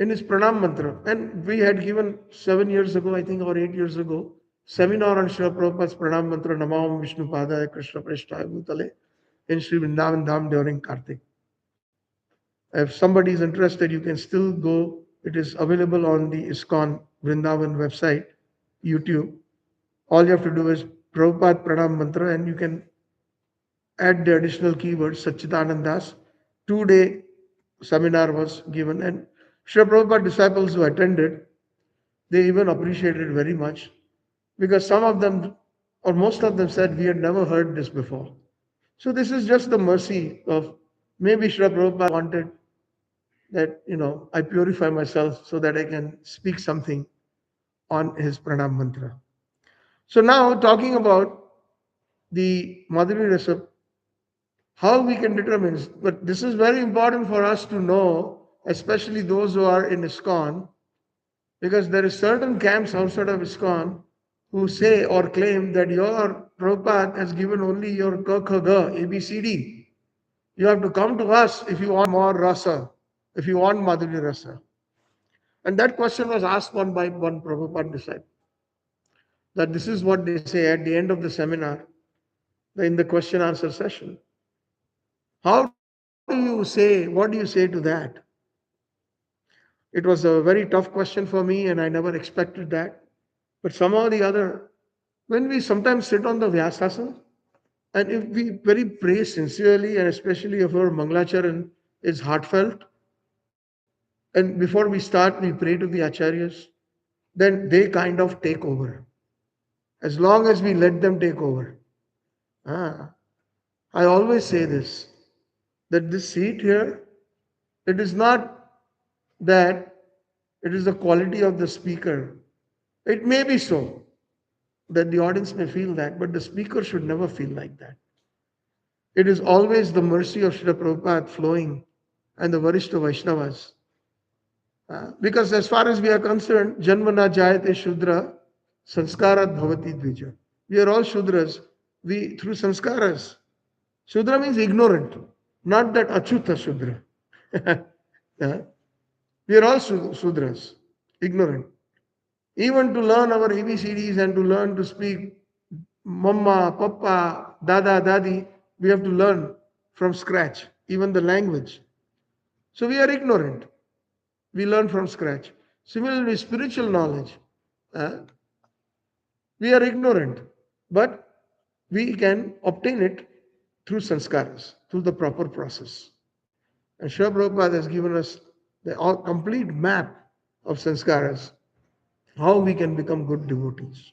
in his pranam mantra. And we had given 7 years ago, I think, or 8 years ago, seminar on Srila Prabhupada's pranam mantra, Namam Vishnu Padaya Krishna Preshtaya Bhutale, in Sri Vrindavan Dham during Kartik. If somebody is interested, you can still go. It is available on the Iskcon Vrindavan website, YouTube. All you have to do is Prabhupada Pranam Mantra, and you can add the additional keywords Satchitananda Das. 2-day seminar was given, and Srila Prabhupada disciples who attended, they even appreciated very much because some of them or most of them said we had never heard this before. So this is just the mercy of maybe Srila Prabhupada wanted that, I purify myself so that I can speak something on his pranam mantra. So now talking about the Madhuri Rasa, how we can determine, but this is very important for us to know, especially those who are in Iskcon, because there is certain camps outside of Iskcon who say or claim that your Prabhupada has given only your Ka Kha Ga, ABCD. You have to come to us if you want more rasa, if you want Madhuri Rasa. And that question was asked by one Prabhupada disciple. That this is what they say at the end of the seminar, in the question answer session. How do you say, what do you say to that? It was a very tough question for me and I never expected that. But somehow or the other, when we sometimes sit on the Vyasasana, and if we very pray sincerely, and especially if our Mangalacharan is heartfelt, and before we start, we pray to the Acharyas, then they kind of take over. As long as we let them take over. I always say this, that this seat here, it is not that it is the quality of the speaker. It may be so, that the audience may feel that, but the speaker should never feel like that. It is always the mercy of Srila Prabhupada flowing and the Varishta Vaishnavas. Because as far as we are concerned, Janmana Jayate Shudra, Sanskarat Bhavati Dvija. We are all Shudras. We, through Sanskaras. Shudra means ignorant, not that Achuta Shudra. Yeah. We are all Shudras, ignorant. Even to learn our ABCDs and to learn to speak Mama, Papa, Dada, Dadi, we have to learn from scratch, even the language. So we are ignorant. We learn from scratch. Similarly, spiritual knowledge, we are ignorant, but we can obtain it through sanskaras, through the proper process. And Srila Prabhupada has given us the complete map of sanskaras, how we can become good devotees.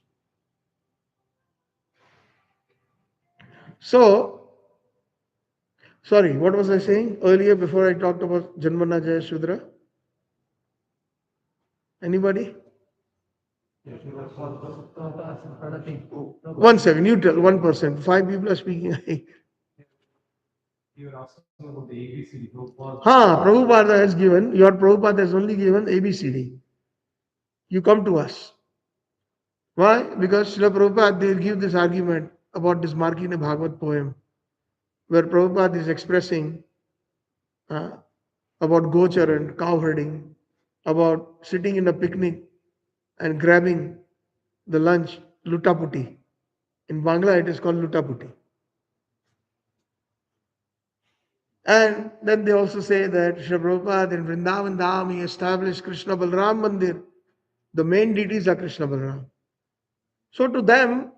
So, sorry, what was I saying earlier before I talked about Janmana Jaya Shudra? Anybody? One second, you tell 1%. 5 people are speaking. You were asking about the ABCD. Prabhupada has given, your Prabhupada has only given ABCD. You come to us. Why? Because Srila Prabhupada, they give this argument about this Markine Bhagavat poem, where Prabhupada is expressing about gocharan, cow herding, about sitting in a picnic and grabbing the lunch, lutaputi. In Bangla, it is called lutaputi. And then they also say that Srila Prabhupada in Vrindavan Dham, he established Krishna Balram Mandir. The main deities are Krishna Balram. So to them,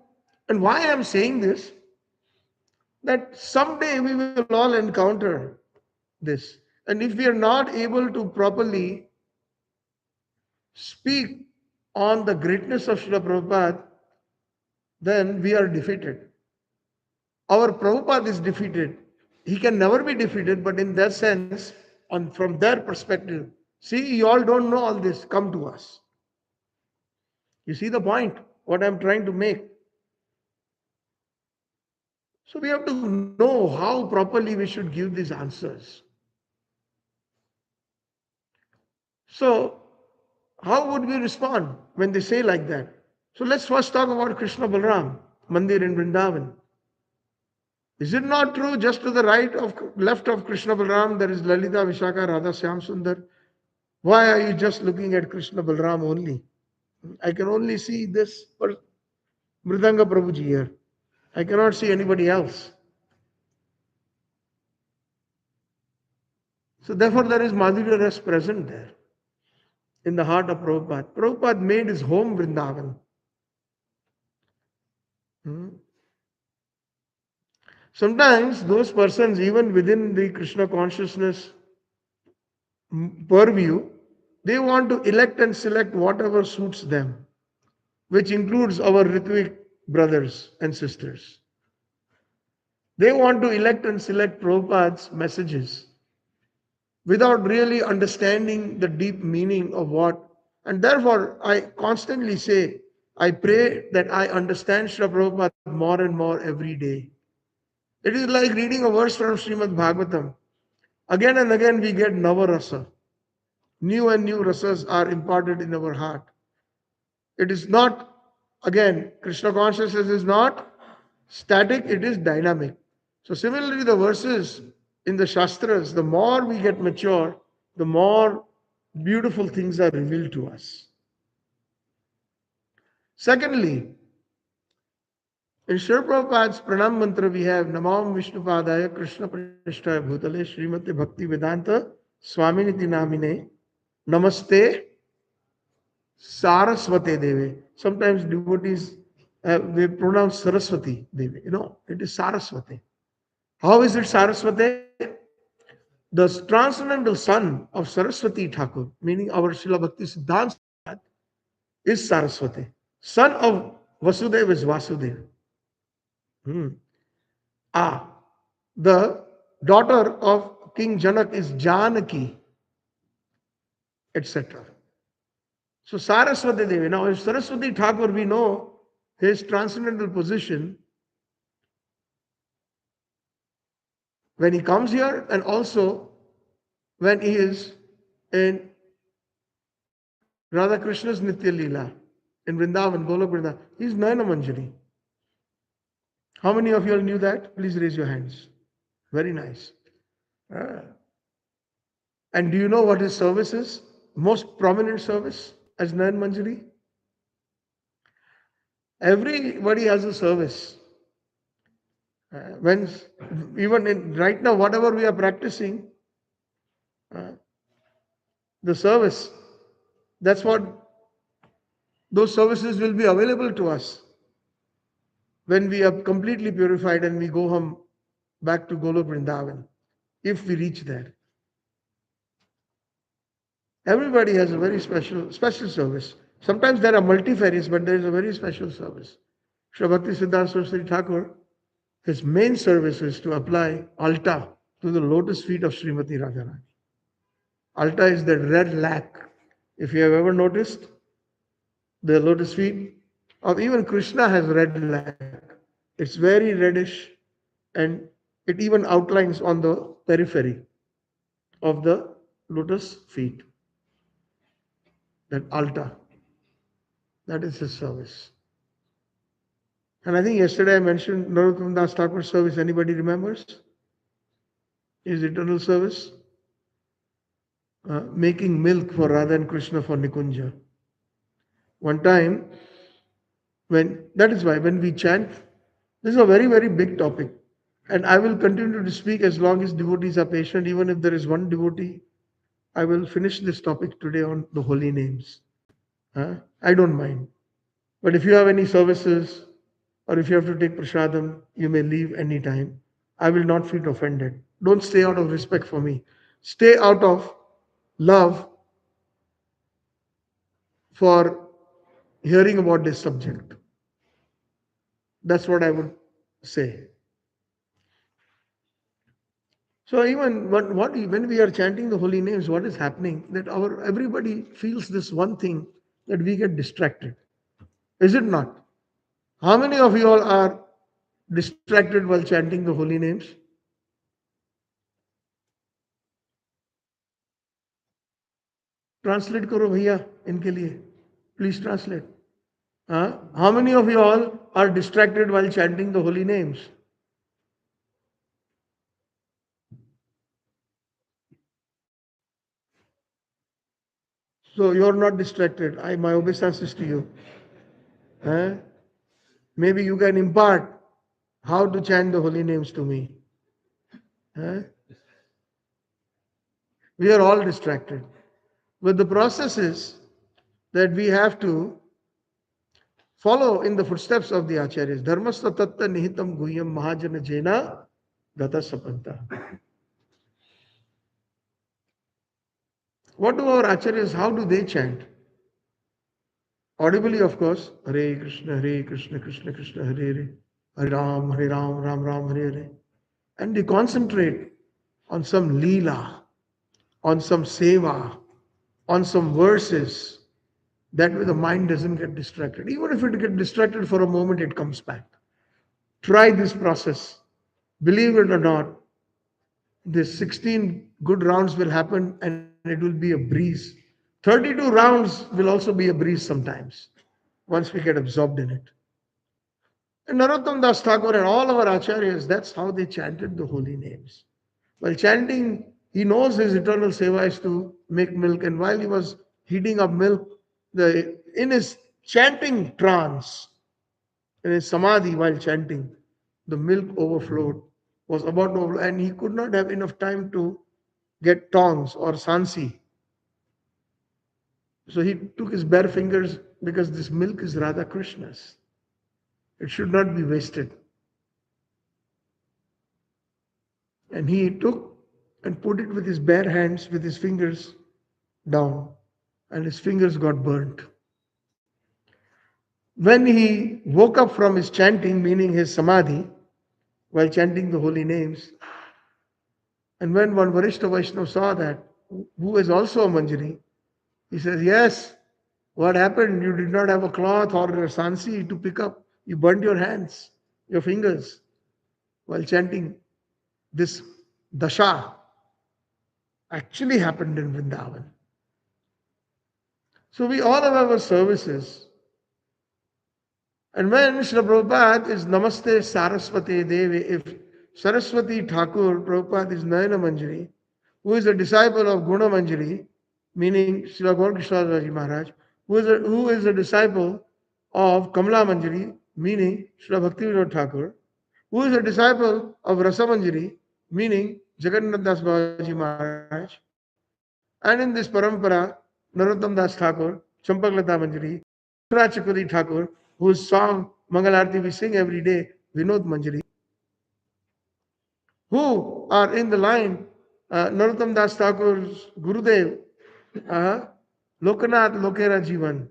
and why I am saying this, that someday we will all encounter this. And if we are not able to properly speak on the greatness of Srila Prabhupada, then we are defeated. Our Prabhupada is defeated. He can never be defeated, but in that sense, from their perspective, see, you all don't know all this, come to us. You see the point, what I'm trying to make. So we have to know how properly we should give these answers. So how would we respond when they say like that? So let's first talk about Krishna Balram, Mandir in Vrindavan. Is it not true just to the left of Krishna Balram there is Lalita, Vishaka, Radha, Syam Sundar? Why are you just looking at Krishna Balram only? I can only see this Mridanga Prabhuji here. I cannot see anybody else. So therefore there is Madhurya Ras present there in the heart of Prabhupada. Prabhupada made his home Vrindavan. Hmm. Sometimes those persons, even within the Krishna consciousness purview, they want to elect and select whatever suits them, which includes our Ritwik brothers and sisters. They want to elect and select Prabhupada's messages without really understanding the deep meaning of what. And therefore, I constantly say, I pray that I understand Srila Prabhupada more and more every day. It is like reading a verse from Srimad Bhagavatam. Again and again, we get Navarasa. New and new rasas are imparted in our heart. It is not, again, Krishna consciousness is not static, it is dynamic. So, similarly, the verses in the Shastras, the more we get mature, the more beautiful things are revealed to us. Secondly, in Sri Prabhupada's Pranam Mantra, we have Namam Vishnupadaya Krishna Pranishtaya Bhutale Srimati Bhakti Vedanta Swaminiti Namine Namaste Saraswate Deve. Sometimes devotees they pronounce Saraswati Devi. It is Saraswati. How is it Saraswati? The transcendental son of Saraswati Thakur, meaning our Srila Bhakti Siddhanta is Saraswati. Son of Vasudeva is Vasudeva. Hmm. The daughter of King Janak is Janaki, etc. So Saraswati Devi. Now, if Saraswati Thakur, we know his transcendental position when he comes here and also when he is in Radha Krishna's Nitya Leela in Vrindavan, Golok Vrindavan. He is Nayana Manjari. How many of you all knew that? Please raise your hands. Very nice. Ah. And do you know what his service is? Most prominent service as Nayan Manjari? Everybody has a service. When even right now, whatever we are practicing, the service, that's what those services will be available to us when we are completely purified and we go home back to Golok Vrindavan, if we reach there. Everybody has a very special service. Sometimes there are multifarious, but there is a very special service. Shri Bhakti Siddhanta Saraswati Thakur, his main service is to apply alta to the lotus feet of Srimati Radharani. Alta is that red lac. If you have ever noticed, the lotus feet of even Krishna has red lac. It's very reddish and it even outlines on the periphery of the lotus feet. That altar. That is his service. And I think yesterday I mentioned Narottam Das Thakur's service. Anybody remembers? His eternal service? Making milk for Radha and Krishna for Nikunja. One time, that is why when we chant, this is a very, very big topic. And I will continue to speak as long as devotees are patient. Even if there is one devotee, I will finish this topic today on the holy names. I don't mind. But if you have any services or if you have to take prasadam, you may leave anytime. I will not feel offended. Don't stay out of respect for me. Stay out of love for hearing about this subject. That's what I would say. So even when we are chanting the holy names, what is happening? That everybody feels this one thing, that we get distracted. Is it not? How many of you all are distracted while chanting the holy names? Translate करो भैया इनके लिए. Please translate. How many of you all are distracted while chanting the holy names? So you're not distracted. My obeisances to you. Maybe you can impart how to chant the holy names to me. We are all distracted. But the process is that we have to follow in the footsteps of the Acharyas. Dharmastha tatta nihitam guhyam mahajana jena gata sapanta. What do our Acharyas, how do they chant? Audibly, of course, Hare Krishna, Krishna Krishna, Hare Hare, Hare Ram, Ram Ram, Hare Hare. And they concentrate on some leela, on some seva, on some verses. That way the mind doesn't get distracted. Even if it gets distracted for a moment, it comes back. Try this process. Believe it or not, this 16 good rounds will happen and it will be a breeze. 32 rounds will also be a breeze sometimes, once we get absorbed in it. And Narottam Das Thakur and all our acharyas, that's how they chanted the holy names. While chanting, he knows his eternal seva is to make milk, and while he was heating up milk, in his chanting trance, in his samadhi while chanting, the milk overflowed, was about to overflow, and he could not have enough time to get tongs or sansi. So he took his bare fingers because this milk is Radha Krishna's. It should not be wasted. And he took and put it with his bare hands, with his fingers down, and his fingers got burnt. When he woke up from his chanting, meaning his samadhi, while chanting the holy names, and when one Varishta Vaishnava saw that, who is also a Manjari, he says, yes, what happened? You did not have a cloth or a sansi to pick up. You burnt your hands, your fingers, while chanting. This dasha actually happened in Vrindavan. So we all have our services. And when Srila Prabhupada is Namaste Saraswati Devi, if Saraswati Thakur, Prabhupada is Nayana Manjari, who is a disciple of Guna Manjari, meaning Srila Gaur Krishna Maharaj, who is a disciple of Kamala Manjari, meaning Srila Bhaktivinoda Thakur, who is a disciple of Rasa Manjari, meaning Jagannath Das Babaji Maharaj, and in this parampara, Narottam Das Thakur, Champaklata Manjari, Chakuri Thakur, whose song Mangalarti we sing every day, Vinod Manjari, who are in the line, Narottam Das Thakur's Gurudev, Lokanath Lokera Jivan.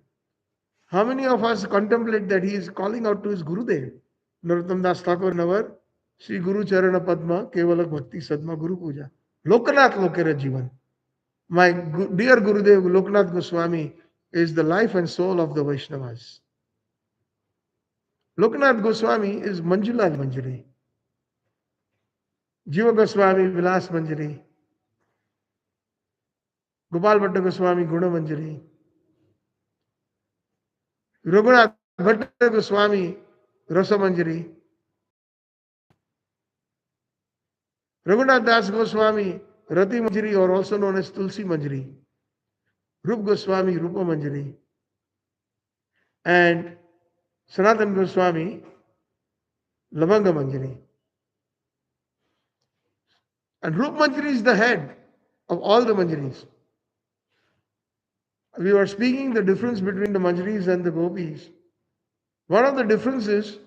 How many of us contemplate that he is calling out to his Gurudev? Narottam Das Thakur Navar, Sri Guru Charana Padma, Kevala Bhakti Sadma Guru Puja. Lokanath Lokera Jivan. My dear Gurudev Lokanath Goswami is the life and soul of the Vaishnavas. Lokanath Goswami is Manjula Manjari. Jiva Goswami Vilas Manjari. Gopal Bhatta Goswami Guna Manjari. Raghunath Bhatta Goswami Rasa Manjari. Raghunath Das Goswami Rati Manjari, or also known as Tulsi Manjari. Rup Goswami Rupa Manjari. And Sanatan Goswami Lavanga Manjari. And Rup Manjari is the head of all the Manjaris. We were speaking the difference between the Manjaris and the Gopis. One of the differences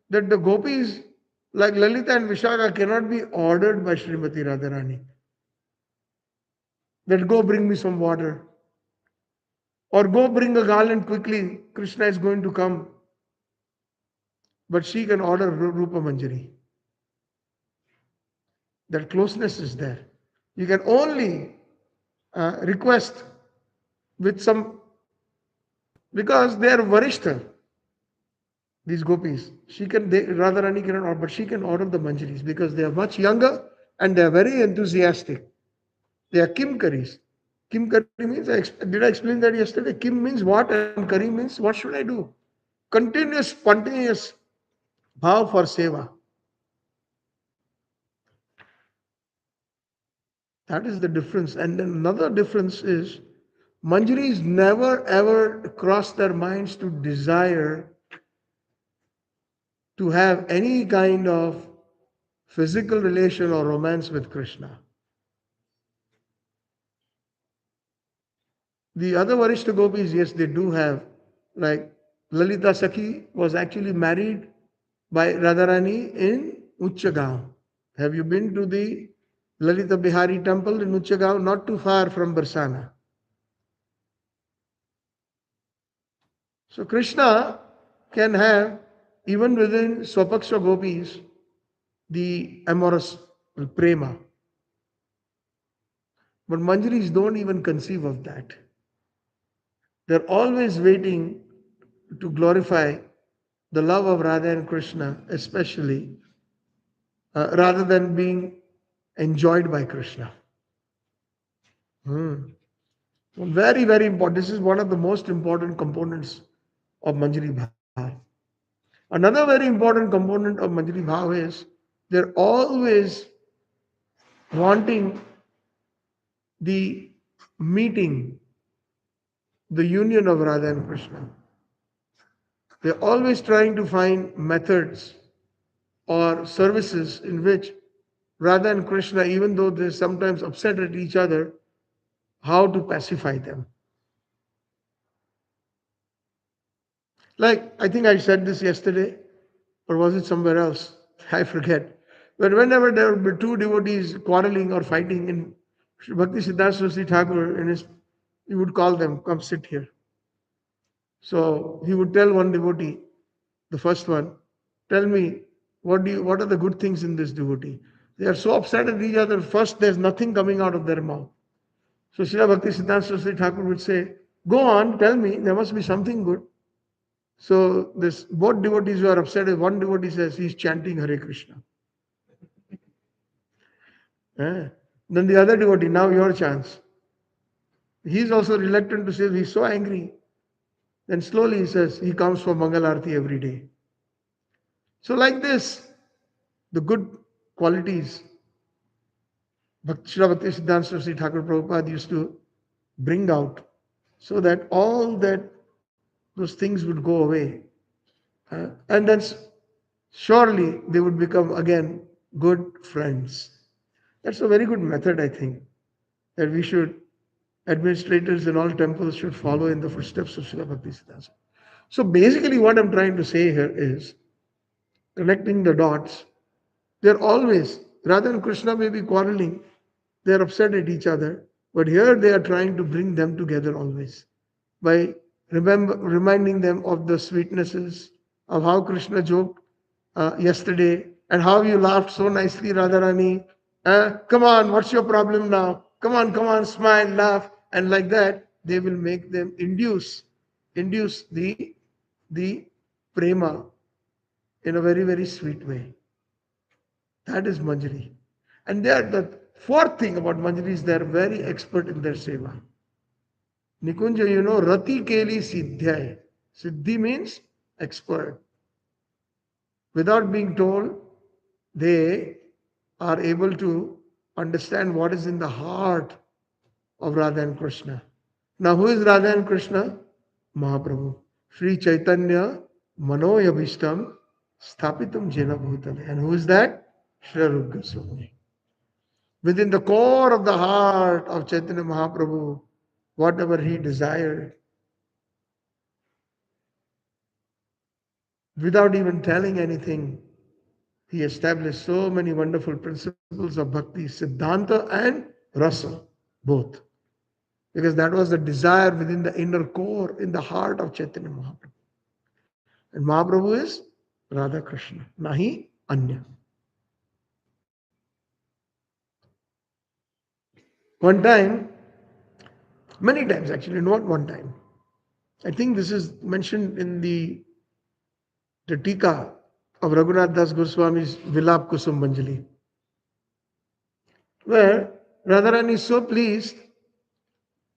that the Gopis like Lalita and Vishaka cannot be ordered by Srimati Radharani. That go bring me some water. Or go bring a garland quickly, Krishna is going to come. But she can order Rupa Manjari. That closeness is there. You can only request with some, because they are Varishta, these gopis. Radharani cannot order, but she can order the Manjaris because they are much younger and they are very enthusiastic. They are Kimkaris. Kimkari means, did I explain that yesterday? Kim means what and Kari means what should I do? Continuous, spontaneous bhav for seva. That is the difference. And then another difference is Manjaris never ever cross their minds to desire to have any kind of physical relation or romance with Krishna. The other Varishta gopis, yes, they do have, like Lalita Sakhi was actually married by Radharani in Uchchagaon. Have you been to the Lalita Bihari temple in Uchchagaon? Not too far from Barsana. So Krishna can have, even within Swapaksha gopis, the amorous prema. But Manjaris don't even conceive of that. They're always waiting to glorify the love of Radha and Krishna, especially, rather than being enjoyed by Krishna. Hmm. Very, very important. This is one of the most important components of Manjari Bhav. Another very important component of Manjari Bhav is they're always wanting the meeting, the union of Radha and Krishna. They're always trying to find methods or services in which Radha and Krishna, even though they're sometimes upset at each other, how to pacify them. Like, I think I said this yesterday, or was it somewhere else? I forget. But whenever there would be two devotees quarreling or fighting in Bhakti Siddhanta Saraswati Thakur, he would call them, come sit here. So he would tell one devotee, the first one, tell me, what are the good things in this devotee? They are so upset at each other, first there's nothing coming out of their mouth. So Srila Bhakti Siddhanta Saraswati Thakur would say, go on, tell me, there must be something good. So this both devotees who are upset, one devotee says he's chanting Hare Krishna. Then the other devotee, now your chance. He's also reluctant to say he's so angry. Then slowly he says he comes for Mangal Arati every day. So like this, the good qualities Srila Bhakti Siddhanta Saraswati Thakur Prabhupada used to bring out so that all that those things would go away. And then surely they would become again good friends. That's a very good method, I think, that we should, administrators in all temples should follow in the footsteps of Srila Bhakti Siddhanta. So basically what I'm trying to say here is, connecting the dots, they're always, Radha and Krishna may be quarreling, they're upset at each other, but here they are trying to bring them together always by reminding them of the sweetnesses of how Krishna joked yesterday and how you laughed so nicely, Radharani. Come on, what's your problem now? Come on, smile, laugh. And like that, they will make them induce the prema in a very, very sweet way. That is Manjari. And they are the fourth thing about Manjari is they are very expert in their seva. Nikunja, you know, Rati Keli Siddhyai. Siddhi means expert. Without being told, they are able to understand what is in the heart of Radha and Krishna. Now, who is Radha and Krishna? Mahaprabhu. Sri Chaitanya Manoyabhishtam Sthapitam Jena Bhutale. And who is that? Shri Rupa Goswami. Within the core of the heart of Chaitanya Mahaprabhu, whatever he desired, without even telling anything, he established so many wonderful principles of bhakti, Siddhanta and Rasa, both. Because that was the desire within the inner core, in the heart of Chaitanya Mahaprabhu. And Mahaprabhu is Radha Krishna, nahi anya. One time, many times actually, not one time. I think this is mentioned in the Tika of Raghunath Das Goswami's Vilap Kusum Manjali, where Radharani is so pleased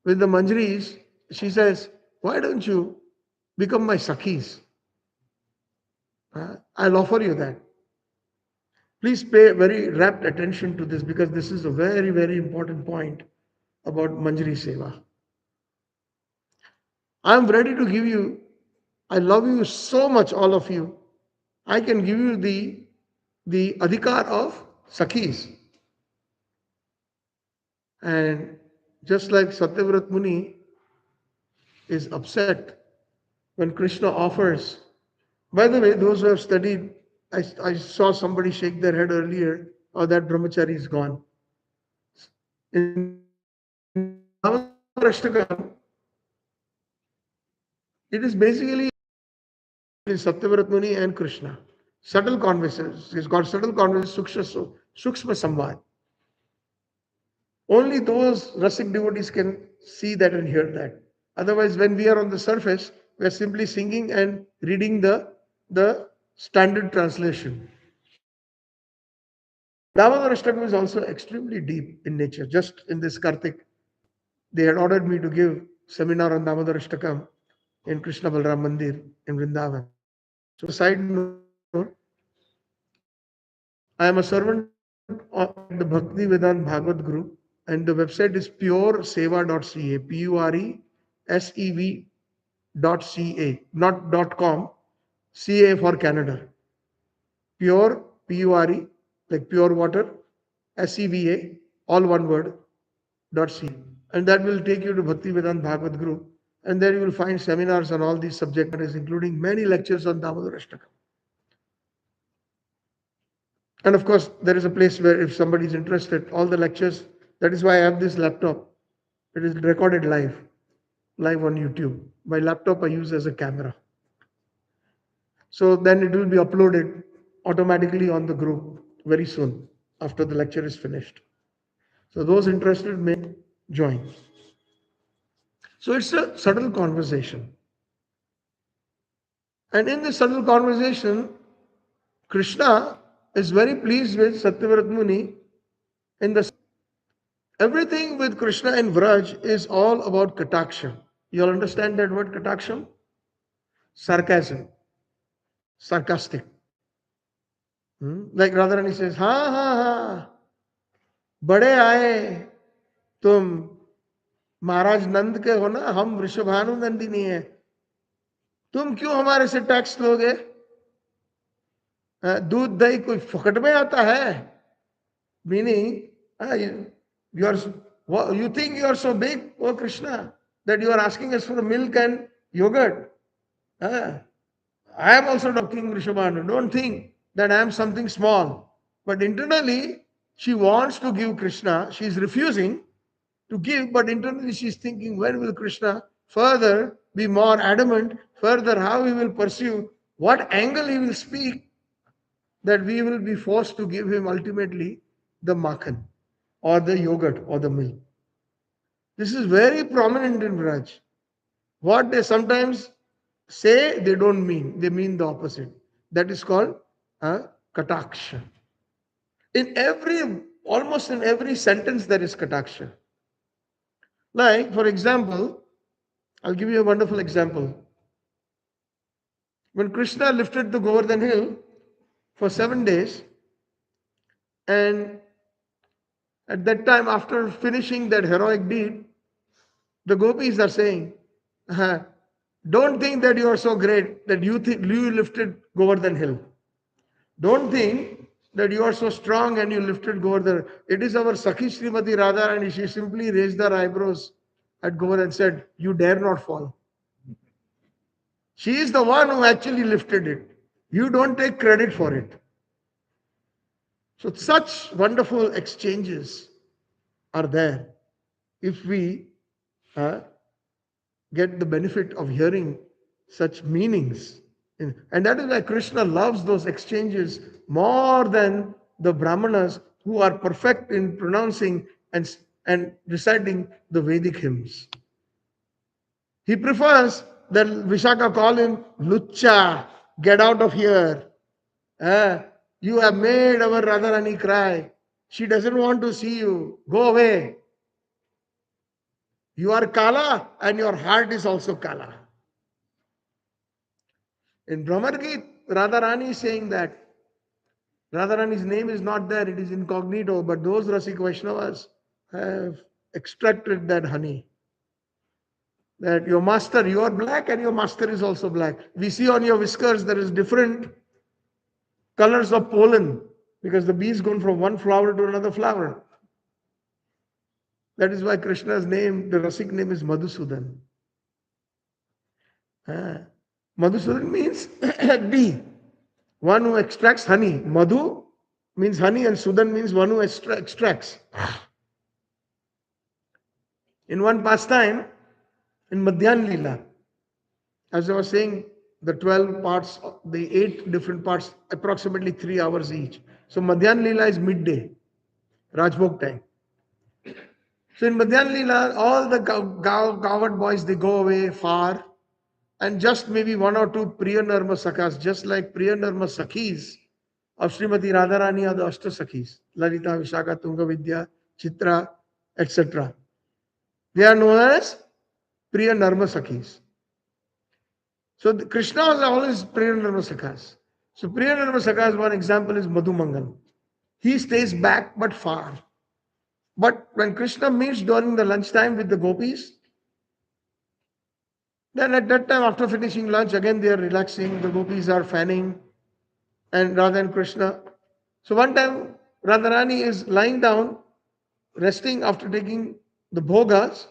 with the Manjaris, she says, why don't you become my Sakhis? I'll offer you that. Please pay very rapt attention to this because this is a very, very important point about Manjari Seva. I'm ready to give you, I love you so much, all of you. I can give you the adhikar of Sakhis. And just like Satyavrat Muni is upset when Krishna offers. By the way, those who have studied, I saw somebody shake their head earlier, oh, that brahmachari is gone. In Damodarashtakam, it is basically Satyavrat Muni and Krishna. Subtle conversations. It's got subtle conversations, Sukshma Samvad. Only those Rasik devotees can see that and hear that. Otherwise, when we are on the surface, we are simply singing and reading the standard translation. Damodar Ashtakam is also extremely deep in nature. Just in this Kartik, they had ordered me to give seminar on Damodar Ashtakam in Krishna Balram Mandir in Vrindavan. So, side note, I am a servant of the Bhakti Vedant Bhagavad group, and the website is PureSeva.ca, PureSev.ca, not .com, CA for Canada. Pure, Pure, like pure water, SEVA, all one word, .ca. And that will take you to Bhakti Vedant Bhagavad group, and there you will find seminars on all these subject matters, including many lectures on Damodar Ashtakam. And of course, there is a place where if somebody is interested, all the lectures, that is why I have this laptop. It is recorded live on YouTube. My laptop I use as a camera. So then it will be uploaded automatically on the group very soon after the lecture is finished. So those interested may join. So it's a subtle conversation. And in this subtle conversation, Krishna is very pleased with Satyavrat Muni in the everything with Krishna and Vraj is all about kataksha. You all understand that word kataksha? Sarcasm, sarcastic. Like Radharani says, ha ha ha, बड़े आए तुम महाराज नंद के हो ना, हम वृषभानु नंदिनी है, तुम क्यों हमारे से टैक्स लोगे? दूध दही कोई फुकट में आता है? Meaning, you think you are so big, oh Krishna, that you are asking us for milk and yogurt. I am also talking Vrishabhanu. Don't think that I am something small. But internally, she wants to give Krishna. She is refusing to give, but internally she is thinking, when will Krishna further be more adamant, further how he will pursue, what angle he will speak, that we will be forced to give him ultimately the makhan or the yogurt or the milk. This is very prominent in Vraj. What they sometimes say, they don't mean. They mean the opposite. That is called kataksha. Almost in every sentence there is kataksha. Like, for example, I'll give you a wonderful example. When Krishna lifted the Govardhan hill for 7 days, and at that time, after finishing that heroic deed, the gopis are saying, don't think that you are so great that you lifted Govardhan hill. Don't think that you are so strong and you lifted Govardhan. It is our Sakhi Srimati Radha, and she simply raised her eyebrows at Govardhan and said, you dare not fall. She is the one who actually lifted it. You don't take credit for it. So such wonderful exchanges are there if we get the benefit of hearing such meanings. And that is why Krishna loves those exchanges more than the Brahmanas who are perfect in pronouncing and reciting the Vedic hymns. He prefers that Vishaka call him Lucha, get out of here. You have made our Radharani cry. She doesn't want to see you. Go away. You are Kala and your heart is also Kala. In Brahmar Geet, Radharani is saying that. Radharani's name is not there, it is incognito, but those Rasik Vaishnavas have extracted that honey. That your master, you are black and your master is also black. We see on your whiskers there is different colors of pollen because the bee is gone from one flower to another flower. That is why Krishna's name, the Rasik name is Madhusudan. Madhusudan means bee, one who extracts honey. Madhu means honey and Sudan means one who extracts. In one pastime, in Madhyan Leela, as I was saying, the 12 parts, the 8 different parts, approximately 3 hours each. So Madhyan Leela is midday, Rajbhog time. So in Madhyan Leela, all the coward boys, they go away far, and just maybe one or two Priya Narma Sakhas, just like Priya Narma Sakhis of Srimati Radharani are the Ashta Sakhis, Lalita, Vishaka, Tunga Vidya, Chitra, etc. They are known as Priya Narma Sakhis. So Krishna was always Priya Narma Sakhas. So Priya Narma Sakhas, one example is Madhu Mangal. He stays back but far. But when Krishna meets during the lunchtime with the gopis, then at that time, after finishing lunch, again they are relaxing, the gopis are fanning, and Radha and Krishna. So one time, Radharani is lying down, resting after taking the bhogas.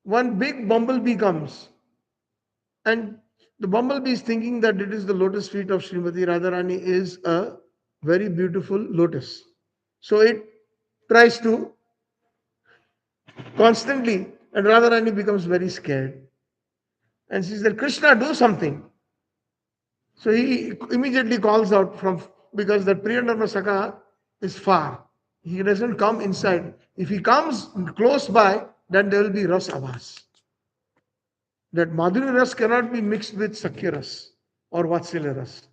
One big bumblebee comes, and the bumblebee is thinking that it is the lotus feet of Srimati Radharani is a very beautiful lotus. So it tries to constantly, and Radharani becomes very scared. And she said, Krishna, do something. So he immediately calls out from, because that Priyanarma Sakha is far. He doesn't come inside. If he comes close by, then there will be Ras Avas. That Madhuri Ras cannot be mixed with Sakhya Ras or Vatsalya Ras.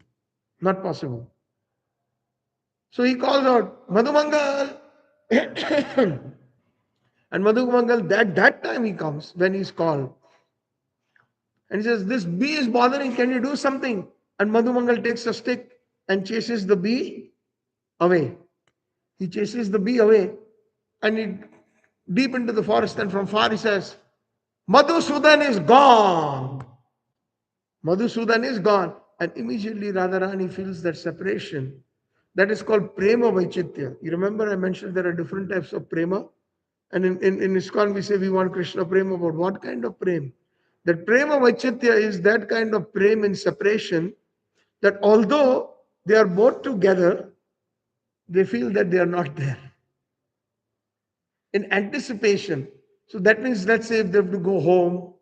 Not possible. So he calls out, Madhumangal. And Madhumangal, that time he comes when he's called. And he says, this bee is bothering, can you do something? And Madhumangal takes a stick and chases the bee away. He chases the bee away and he deep into the forest, and from far he says, Madhusudan is gone. Madhusudan is gone. And immediately Radharani feels that separation. That is called Prema Vaichitya. You remember I mentioned there are different types of Prema. And in Iskcon we say we want Krishna Prema, but what kind of Prema? That Prema Vaichitya is that kind of Prema in separation, that although they are both together, they feel that they are not there. In anticipation. So that means, let's say if they have to go home,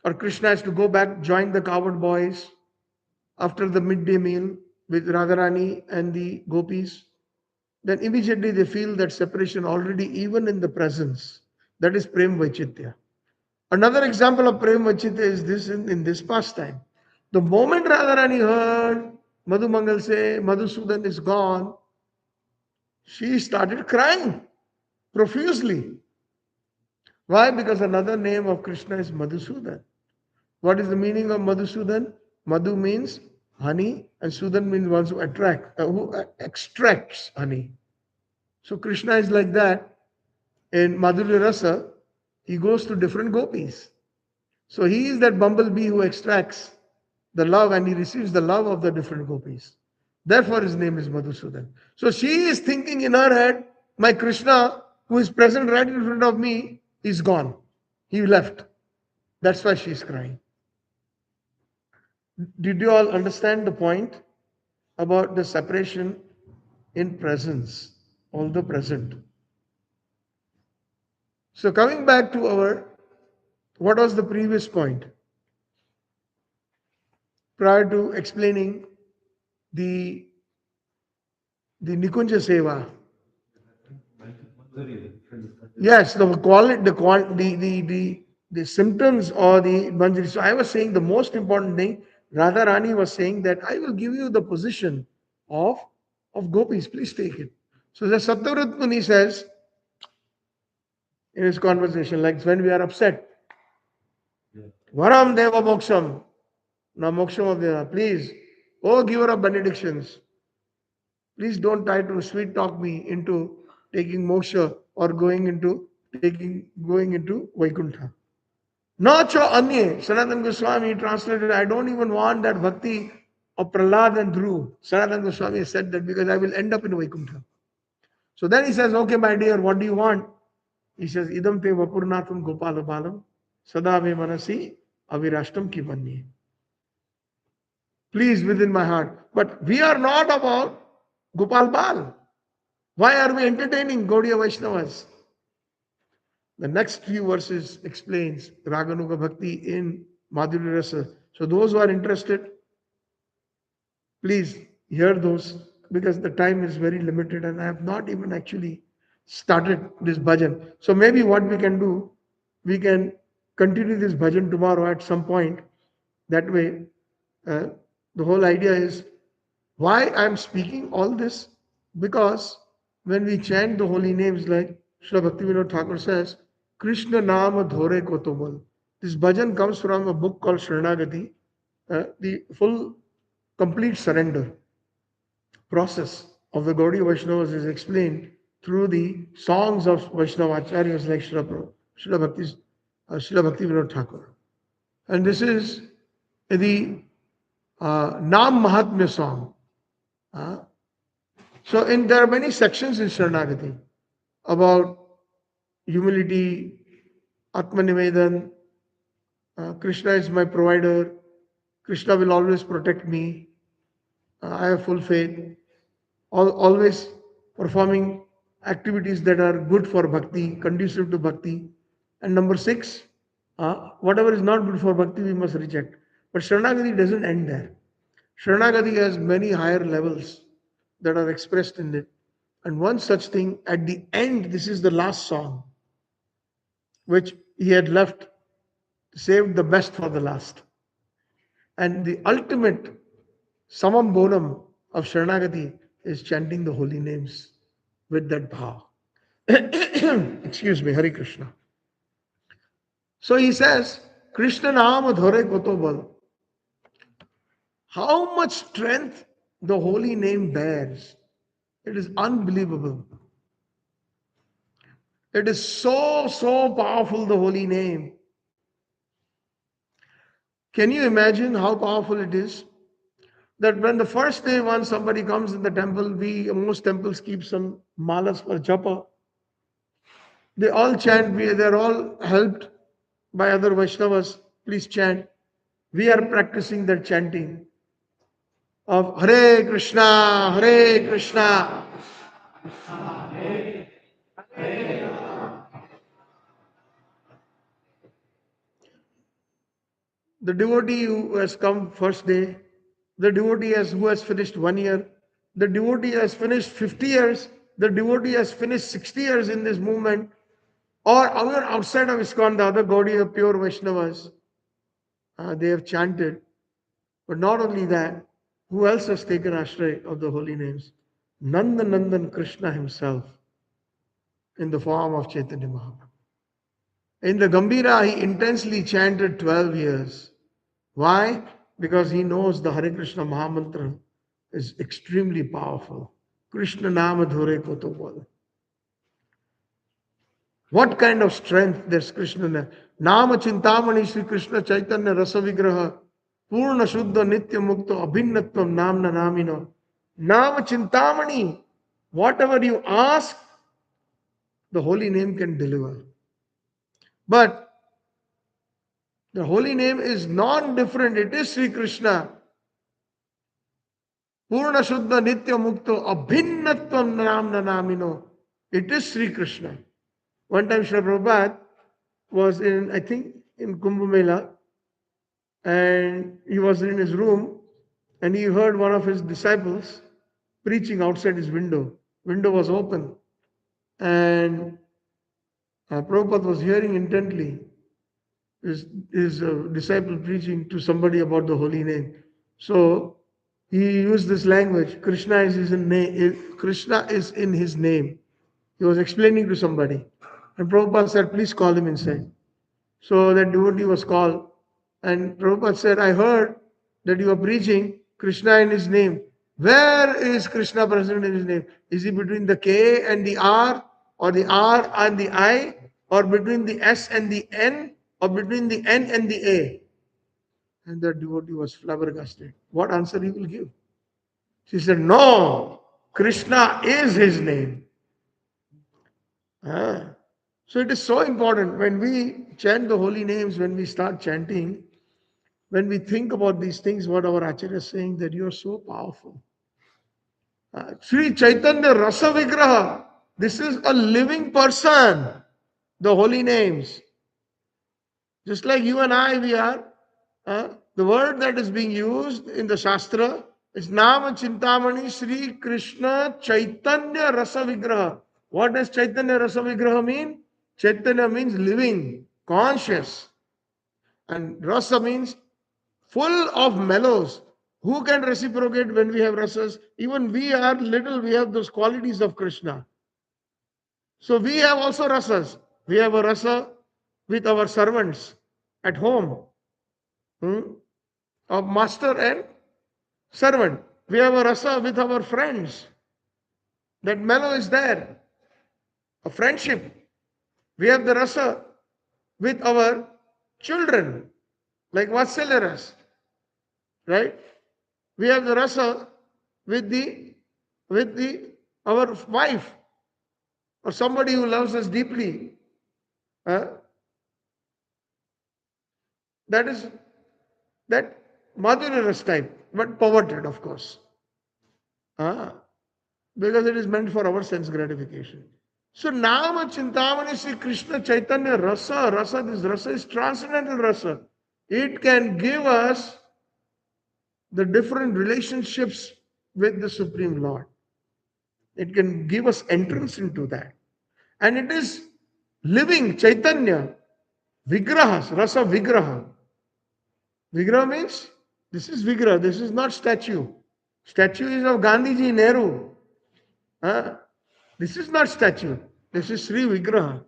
or Krishna has to go back, join the coward boys after the midday meal with Radharani and the gopis, then immediately they feel that separation already, even in the presence. That is Prem Vaichitya. Another example of Prem Vaichitya is this in this pastime. The moment Radharani heard Madhu Mangal say, Madhusudan is gone, she started crying profusely. Why? Because another name of Krishna is Madhusudan. What is the meaning of Madhusudan? Madhu means honey, and Sudan means one who extracts honey. So Krishna is like that. In Madhurya Rasa, he goes to different gopis. So he is that bumblebee who extracts the love, and he receives the love of the different gopis. Therefore his name is Madhusudan. So she is thinking in her head, my Krishna, who is present right in front of me, is gone. He left. That's why she is crying. Did you all understand the point about the separation in presence, although present? So coming back to what was the previous point? Prior to explaining the Nikunja Seva. Yes, the quality, the symptoms or the Manjari. So I was saying the most important thing, Radharani was saying that I will give you the position of gopis. Please take it. So the Sattavrit Muni says in his conversation, like when we are upset, Varam Deva Moksham. Now Moksham of Deva, please, oh giver of benedictions, please don't try to sweet talk me into taking moksha or going into Vaikuntha. Nacho Anye, Sanatana Goswami translated, I don't even want that bhakti of Prahlad and Dhruv. Sanatana Goswami said that because I will end up in Vaikuntha. So then he says, okay, my dear, what do you want? He says, Idam te vapurnatham gopala balam, sada ve manasi avirashtam kipanye. pleased within my heart. But we are not about Gopal Bal. Why are we entertaining Gaudiya Vaishnavas? The next few verses explains Raganuga Bhakti in Madhurya Rasa. So those who are interested, please hear those, because the time is very limited and I have not even actually started this bhajan. So maybe what we can do, we can continue this bhajan tomorrow at some point. That way, the whole idea is why I am speaking all this, because when we chant the holy names, like Srila Bhaktivinoda Thakur says, Krishna Nama Dhore Kotobal. This bhajan comes from a book called Sharanagati, the full complete surrender process of the Gaudiya Vaishnavas is explained through the songs of Vaishnava Acharyas like Srila Bhaktivinoda Thakur. And this is the Nam Mahatmya song. So there are many sections in Sharanagati about humility, Atmanivedan, Krishna is my provider, Krishna will always protect me, I have full faith, always performing activities that are good for bhakti, conducive to bhakti. And number 6, whatever is not good for bhakti, we must reject. But Sharanagati doesn't end there. Sharanagati has many higher levels that are expressed in it. And one such thing, at the end, this is the last song, which he had left, saved the best for the last. And the ultimate summum bonum of Sharanagati is chanting the holy names with that bhav. Excuse me, Hare Krishna. So he says, Krishna Nama Dhore Kotobal. How much strength the holy name bears. It is unbelievable. It is so powerful, the holy name. Can you imagine how powerful it is? That when the first day once somebody comes in the temple, most temples keep some malas for japa. They all chant, they're all helped by other Vaishnavas. Please chant. We are practicing that chanting of Hare Krishna, Hare Krishna. The devotee who has come first day, the devotee who has finished 1 year, the devotee has finished 50 years, the devotee has finished 60 years in this movement, or outside of Iskcon, the other Gaudiya pure Vaishnavas, they have chanted. But not only that, who else has taken ashray of the holy names? Nandan Krishna himself, in the form of Chaitanya Mahaprabhu. In the Gambhira, he intensely chanted 12 years. Why? Because he knows the Hare Krishna Mahamantra is extremely powerful. Krishna Nama Dhore Kotobal. What kind of strength there's Krishna? Nama Chintamani Sri Krishna Chaitanya Rasa Vigraha Purna Shuddha Nitya Mukta Abhinnatvam Namna Namino. Nama Chintamani. Whatever you ask, the holy name can deliver. But the holy name is non-different. It is Sri Krishna. Purna Shuddha Nitya Mukto Abhinnatvam Namna Namino. It is Sri Krishna. One time Srila Prabhupada was in Kumbh Mela, and he was in his room and he heard one of his disciples preaching outside his window. Window was open and Prabhupada was hearing intently his disciple preaching to somebody about the holy name. So he used this language, Krishna is in his name. He was explaining to somebody. And Prabhupada said, please call him inside. So that devotee was called. And Prabhupada said, I heard that you are preaching Krishna in his name. Where is Krishna present in his name? Is he between the K and the R, or the R and the I, or between the S and the N, or between the N and the A? And the devotee was flabbergasted. What answer he will give? She said, no, Krishna is his name. So it is so important when we chant the holy names, when we start chanting, when we think about these things, what our Acharyas is saying, that you are so powerful. Sri Chaitanya Rasa Vigraha. This is a living person. The holy names. Just like you and I, we are. The word that is being used in the Shastra is Nama Chintamani Sri Krishna Chaitanya Rasa Vigraha. What does Chaitanya Rasa Vigraha mean? Chaitanya means living, conscious. And Rasa means full of mellows. Who can reciprocate when we have rasas? Even we are little, we have those qualities of Krishna. So we have also rasas. We have a rasa with our servants at home, of master and servant. We have a rasa with our friends. That mellow is there. A friendship. We have the rasa with our children, like Vatsalya ras, right? We have the rasa with the our wife or somebody who loves us deeply. That is that Madhurya ras type, but perverted, of course. Because it is meant for our sense gratification. So Nama Chintamani Sri Krishna Chaitanya Rasa, this rasa is transcendental rasa. It can give us the different relationships with the Supreme Lord. It can give us entrance into that. And it is living Chaitanya, Vigrahas, Rasa Vigraha. Vigraha means this is Vigraha, this is not statue. Statue is of Gandhiji, Nehru. This is not statue. This is Sri Vigraha.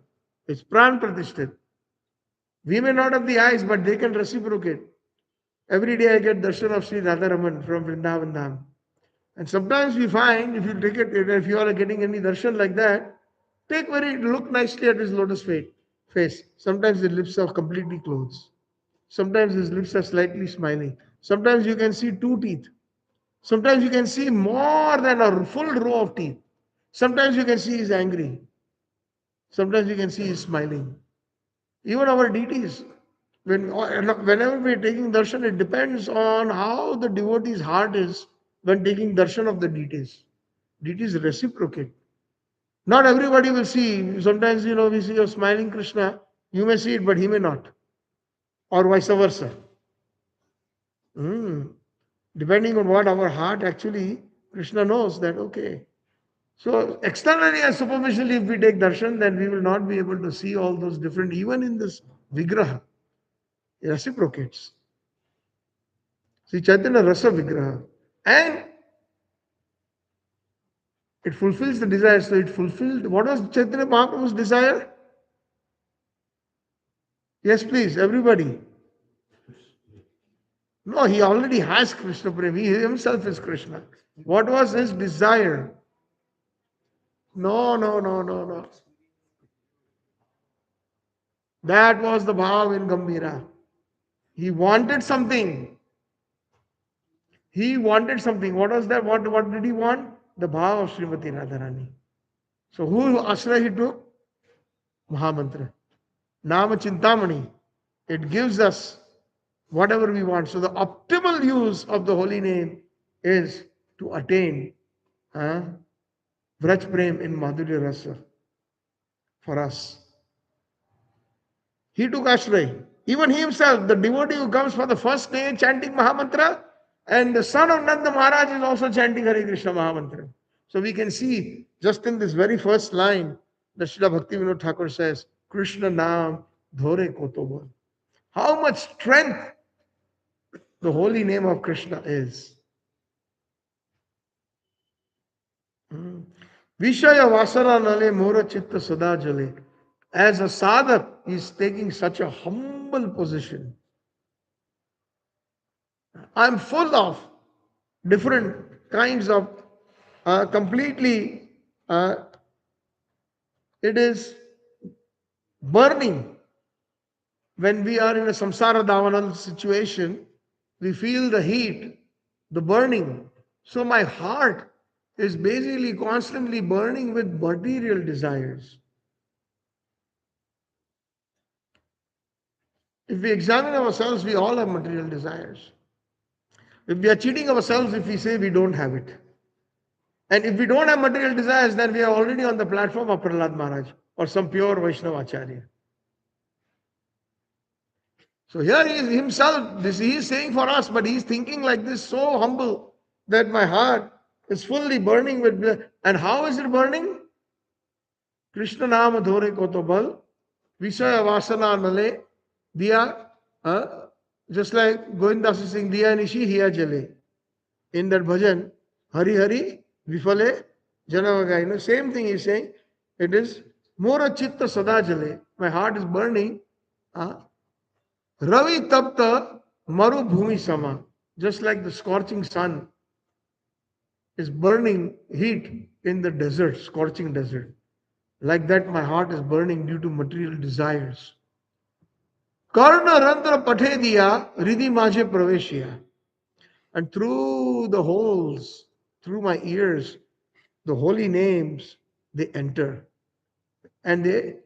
It's Pran Pratishthit. We may not have the eyes, but they can reciprocate. Every day I get darshan of Sri Radharaman from Vrindavan Dham. And sometimes we find, if you take it, if you are getting any darshan like that, look nicely at his lotus face. Sometimes his lips are completely closed. Sometimes his lips are slightly smiling. Sometimes you can see two teeth. Sometimes you can see more than a full row of teeth. Sometimes you can see he's angry. Sometimes you can see he's smiling. Even our deities, whenever we are taking darshan, it depends on how the devotee's heart is when taking darshan of the deities. Deities reciprocate. Not everybody will see. Sometimes, we see a smiling Krishna. You may see it, but he may not. Or vice versa. Depending on what our heart actually, Krishna knows that, okay. So externally and superficially, if we take darshan, then we will not be able to see all those different, even in this Vigraha. It reciprocates. See, Chaitanya Rasa Vigraha. And it fulfills the desire. So it fulfilled, what was Chaitanya Mahaprabhu's desire? Yes, please, everybody. No, he already has Krishna Prem. He himself is Krishna. What was his desire? No. That was the bhav in Gambhira. He wanted something. What was that? What did he want? The bhav of Srimati Radharani. So who ashray he took? Mahamantra. Nama Chintamani. It gives us whatever we want. So the optimal use of the holy name is to attain Vraj Prem in Madhurya Rasa for us. He took ashray. Even he himself, the devotee who comes for the first day chanting Mahamantra, and the son of Nanda Maharaj is also chanting Hare Krishna Mahamantra. So we can see just in this very first line, the Srila Bhaktivinoda Thakur says, Krishna Naam Dhore Kotobol. How much strength the holy name of Krishna is. Vishaya Vasara Nale Mora Chitta Sada Jale. As a sadhak, he is taking such a humble position. I'm full of different kinds of completely, it is burning. When we are in a samsara davanal situation, we feel the heat, the burning. So my heart is basically constantly burning with material desires. If we examine ourselves, we all have material desires. If we are cheating ourselves if we say we don't have it. And if we don't have material desires, then we are already on the platform of Prahlad Maharaj or some pure Vaishnava Acharya. So here he is himself, this he is saying for us, but he is thinking like this, so humble, that my heart is fully burning with blood. And how is it burning? Krishna Nama Dhore Koto Bal, Vishaya Vasana Nale, Diya, just like Govindas is saying, Diya Nishi Hiya Jale. In that bhajan, Hari Hari, Vifale, Janavaga. Same thing he's saying. It is Mora Chitta Sada Jale. My heart is burning. Ravi Tapta Maru Bhumi Sama. Just like the scorching sun is burning heat in the desert, scorching desert. Like that, my heart is burning due to material desires. Karna Rantra Pathe Diya Ridhi Maje Praveshya. And through the holes, through my ears, the holy names, they enter. And they,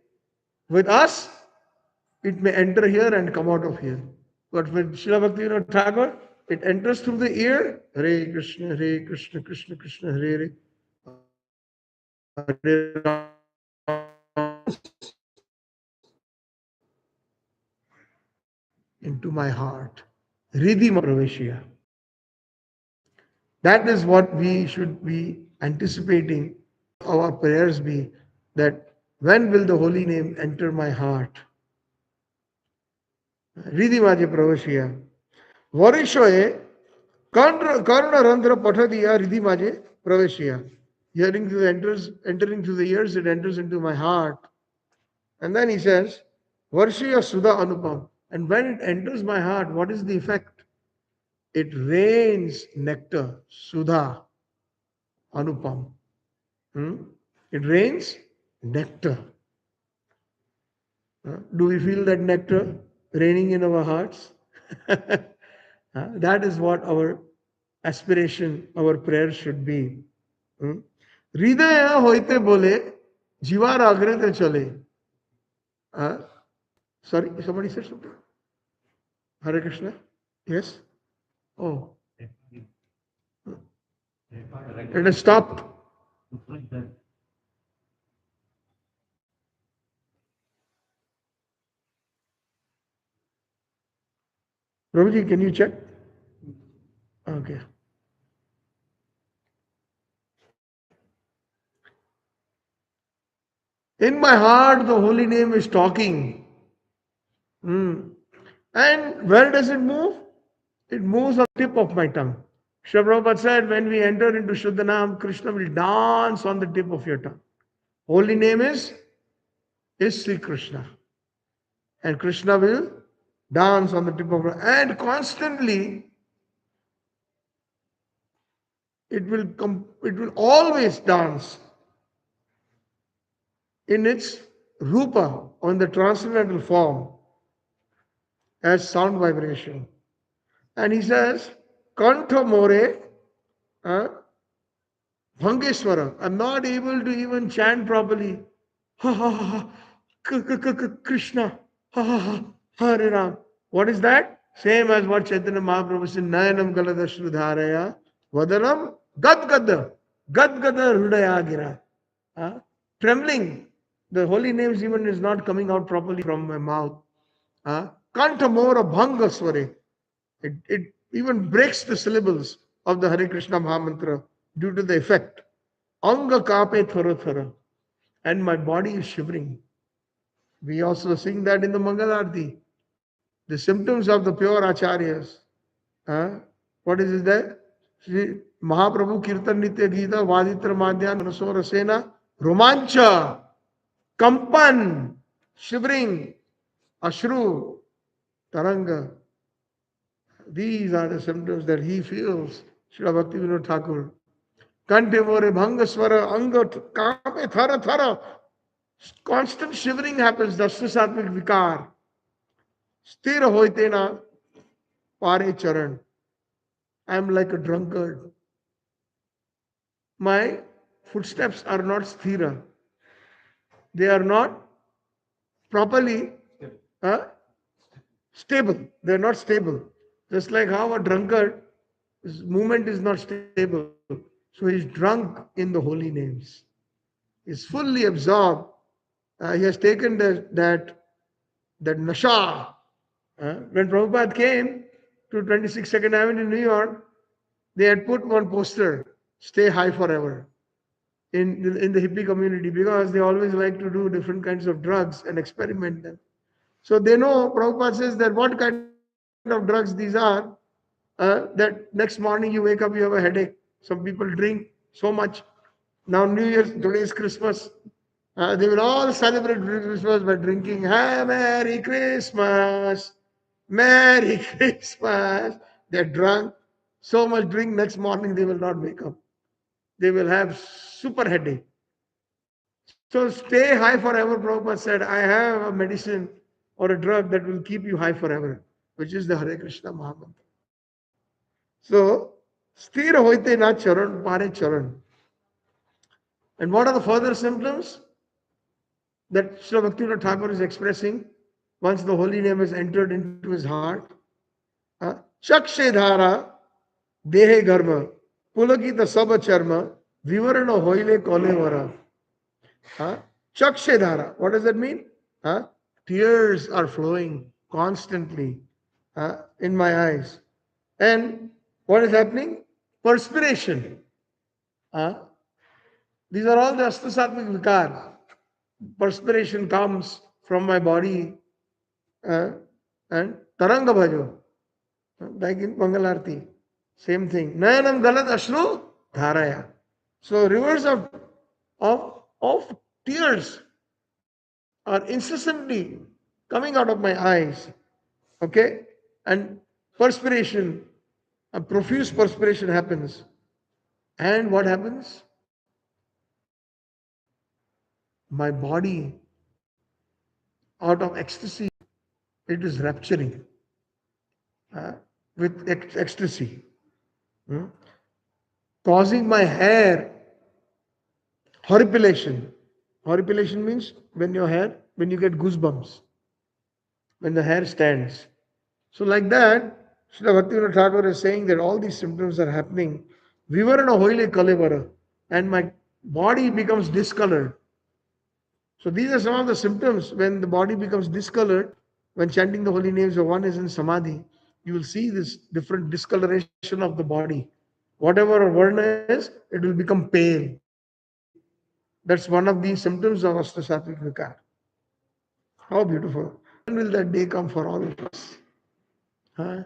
with us, it may enter here and come out of here. But with Srila Bhaktivinoda Thakur, it enters through the ear, Hare Krishna, Krishna Krishna, Hare Hare, into my heart. Ridhima Praveshya. That is what we should be anticipating. Our prayers be that when will the holy name enter my heart? Ridhimaje Praveshya. Varishoe Karna Randra Pathadiya Ridhimaje Praveshya. Hearing through the entering through the ears, it enters into my heart. And then he says, Varshaya Sudha Anupam. And when it enters my heart, what is the effect? It rains nectar, Sudha Anupam. It rains nectar. Do we feel that nectar raining in our hearts? That is what our aspiration, our prayer should be. Hridaya hoite bole, jivar agrete chale. Sorry, somebody said something? Hare Krishna? Yes? Oh, it has stopped. Prabhuji, can you check? Okay. In my heart, the holy name is talking. And where does it move? It moves on the tip of my tongue. Srila Prabhupada said, when we enter into Shuddhanam, Krishna will dance on the tip of your tongue. Holy name is Sri Krishna. And Krishna will dance on the tip of your and constantly it will always dance in its rupa, on the transcendental form, as sound vibration. And he says, Kantha more, Bhangeswara. I'm not able to even chant properly. Ha ha ha ha. Krishna. Ha ha ha. Hare Ram. What is that? Same as what Chaitanya Mahaprabhu said, Nayanam Galadashrudharaya, Vadanam Gadgada. Gadgada Hridaya Gira. Trembling. The holy names even is not coming out properly from my mouth. Kantha more Bhangasware. It even breaks the syllables of the Hare Krishna Mahamantra due to the effect. Anga kape thara thara. And my body is shivering. We also sing that in the Mangalarti. The symptoms of the pure Acharyas. What is it there? Sri Mahaprabhu Kirtan Nitya Gita Vaditra Madhyan Manasora Sena Romancha Kampan Shivering Ashru Taranga. These are the symptoms that he feels. Srila Bhaktivinoda Thakur. Kante more bhangaswara anga kape thara thara. Constant shivering happens. Dastasatmik vikar. Sthira hoite na pare charan. I am like a drunkard. My footsteps are not sthira. They are not properly stable. They're not stable. Just like how a drunkard, his movement is not stable. So he's drunk in the holy names. He's fully absorbed. He has taken that nasha. When Prabhupada came to 26 Second Avenue in New York, they had put one poster, "Stay high forever," in the hippie community, because they always like to do different kinds of drugs and experiment them. So they know, Prabhupada says that what kind of drugs these are, that next morning you wake up, you have a headache. Some people drink so much. Now New Year's, today is Christmas. They will all celebrate Christmas by drinking, "Hey, Merry Christmas, Merry Christmas." They're drunk. So much drink, next morning they will not wake up. They will have super headache. So stay high forever, Prabhupada said, I have a medicine or a drug that will keep you high forever, which is the Hare Krishna Mahamantra. So, sthira hoite na charan, pare charan. And what are the further symptoms that Srila Bhaktivinoda Thakur is expressing once the holy name has entered into his heart? Chakshe dhara, dehe garma, pulakita saba charma, vivarana hoile kolevara. Chakshe dhara, what does that mean? Tears are flowing constantly in my eyes. And what is happening? Perspiration. These are all the Astasatmik Vikar. Perspiration comes from my body, and Taranga Bhajo, like in Mangalarti, same thing. Nayanam Galat Ashru Dharaya. So rivers of tears are incessantly coming out of my eyes. Okay? And perspiration, a profuse perspiration happens. And what happens? My body, out of ecstasy, it is rapturing with ecstasy, causing my hair horripilation. Horripilation means when when you get goosebumps, when the hair stands. So like that, Srila Bhaktivinoda Thakur is saying that all these symptoms are happening. Vivarana hoile kalevara, and my body becomes discolored. So these are some of the symptoms when the body becomes discolored. When chanting the holy names, or one is in samadhi, you will see this different discoloration of the body. Whatever a varna is, it will become pale. That's one of the symptoms of Astasattvic Vikar. How beautiful. When will that day come for all of us? Huh?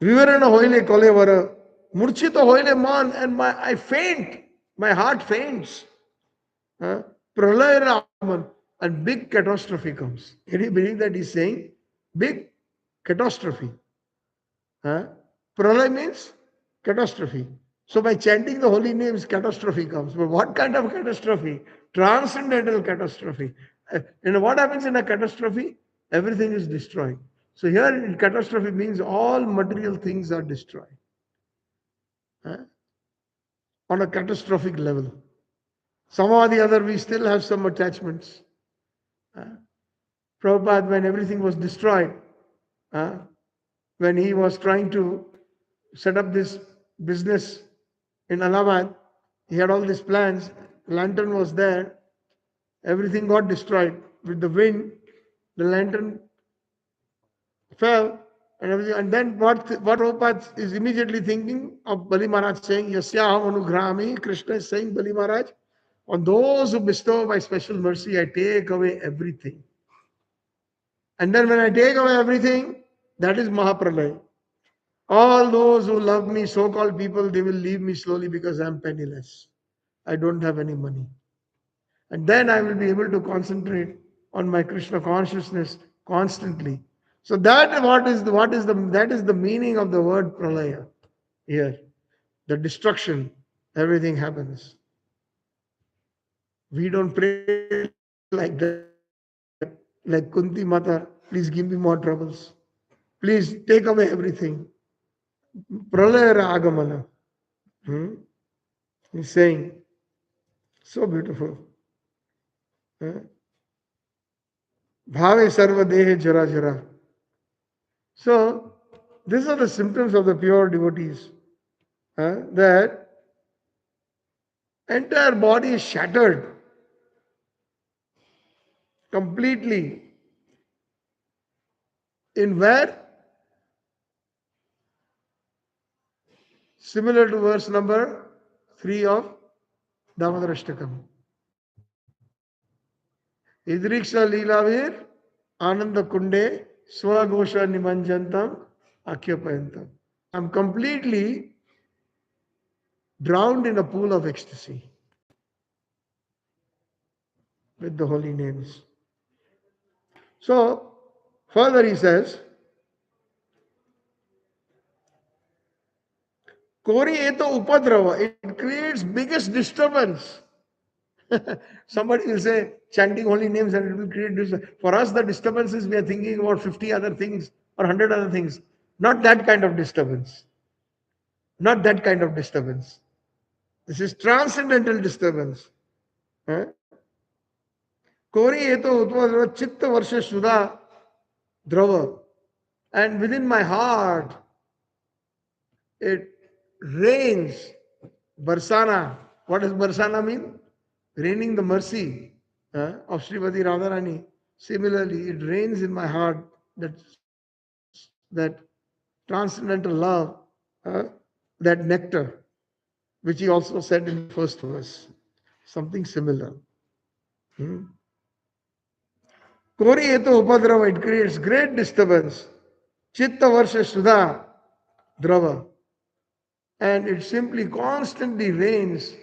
Vivarana hoile kolevara, murchita hoile man, and I faint. My heart faints. Pralaya Raman, and big catastrophe comes. Can you believe that he's saying big catastrophe? Pralaya means catastrophe. So by chanting the holy names, catastrophe comes. But what kind of catastrophe? Transcendental catastrophe. What happens in a catastrophe? Everything is destroyed. So here, catastrophe means all material things are destroyed on a catastrophic level. Somehow or the other, we still have some attachments. Prabhupada, when everything was destroyed, when he was trying to set up this business in Allahabad, he had all these plans. Lantern was there. Everything got destroyed. With the wind, the lantern fell and everything. And then what Prabhupada is immediately thinking of Bali Maharaj saying, Yasyaham anugrahami, Krishna is saying, Bali Maharaj, on those who bestow by special mercy, I take away everything. And then when I take away everything, that is Mahapralaya. All those who love me, so-called people, they will leave me slowly because I am penniless. I don't have any money. And then I will be able to concentrate on my Krishna consciousness constantly. So that is the meaning of the word pralaya here. The destruction, everything happens. We don't pray like that. Like Kunti Mata, please give me more troubles. Please take away everything. Pralaya Agamana. He's saying, so beautiful. Bhave sarva dehe jara jara. So, these are the symptoms of the pure devotees. That entire body is shattered completely. In where? Similar to verse number 3 of Damodarashtakam. Idriksha Leelavir Ananda Kunde Swagosha Nimanjantam Akyapayantam. I'm completely drowned in a pool of ecstasy with the holy names. So, further he says, Kori eto upadrava, it creates biggest disturbance. Somebody will say, chanting holy names and it will create disturbance. For us, the disturbance is we are thinking about 50 other things or 100 other things. Not that kind of disturbance. Not that kind of disturbance. This is transcendental disturbance. Kori eto upadrava chitta varsha shuddha drava. And within my heart, it rains Barsana. What does Barsana mean? Raining the mercy of Srimati Radharani. Similarly, it rains in my heart that transcendental love, that nectar, which he also said in the first verse. Something similar. Kori eto upadrava, it creates great disturbance. Chitta varsha sudha drava. And it simply constantly rains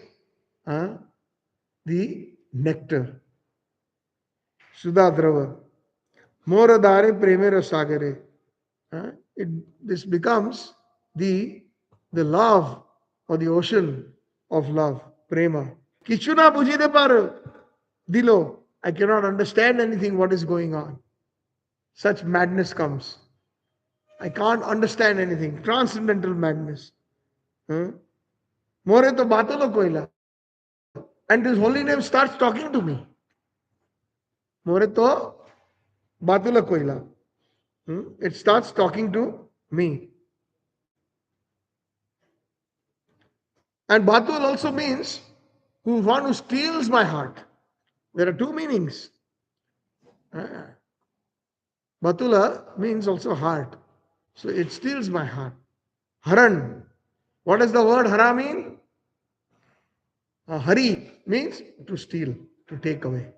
the nectar. Sudha drava. Moradare premera sagare. This becomes the love or the ocean of love, prema. Kichuna bujide par dilo. I cannot understand anything what is going on. Such madness comes. I can't understand anything. Transcendental madness. More to batolo koila. And this holy name starts talking to me. More to batula koila. It starts talking to me. And Batul also means one who steals my heart. There are two meanings. Batula means also heart. So it steals my heart. Haran. What does the word hara mean? Hari means to steal, to take away.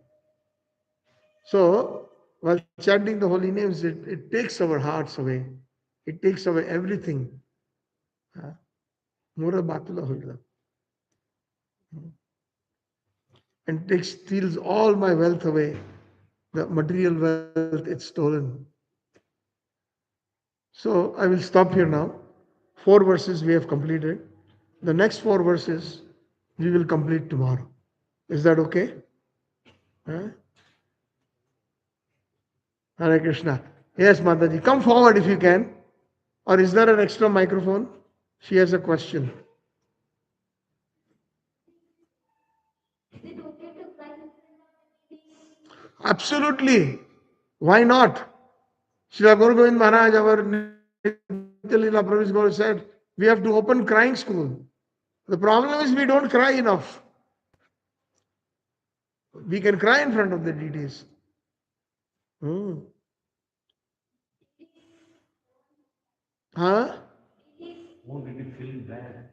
So while chanting the holy names, it takes our hearts away. It takes away everything. Mura Batula hoila. And steals all my wealth away. The material wealth, it's stolen. So I will stop here now. 4 verses we have completed. The next 4 verses we will complete tomorrow. Is that okay? Hare Krishna. Yes, Mataji. Come forward if you can. Or is there an extra microphone? She has a question. Absolutely. Why not? Srila Guru Govind Maharaj, our Nitya Prabhu said, we have to open crying school. The problem is we don't cry enough. We can cry in front of the deities. Huh? Won't it feel bad?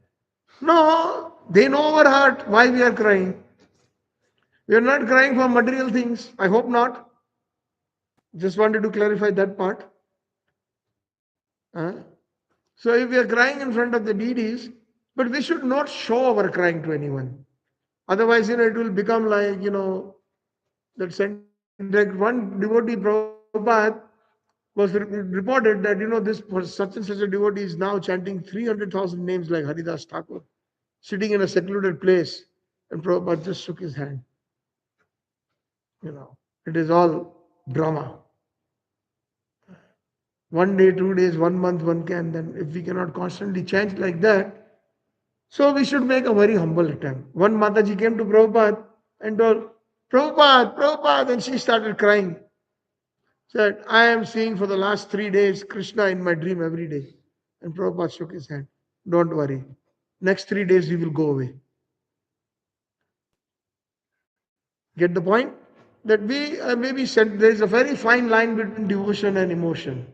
No, they know our heart, why we are crying. We are not crying for material things. I hope not. Just wanted to clarify that part. So if we are crying in front of the deities, but we should not show our crying to anyone. Otherwise, it will become like, that one devotee Prabhupada was reported that, this such and such a devotee is now chanting 300,000 names like Haridas Thakur, sitting in a secluded place, and Prabhupada just shook his hand. It is all drama. 1 day, 2 days, 1 month, one can. Then if we cannot constantly chant like that, so we should make a very humble attempt. One Mataji came to Prabhupada and told, Prabhupada, and she started crying. Said, I am seeing for the last 3 days Krishna in my dream every day. And Prabhupada shook his hand. Don't worry. Next 3 days he will go away. Get the point? That we maybe said there is a very fine line between devotion and emotion.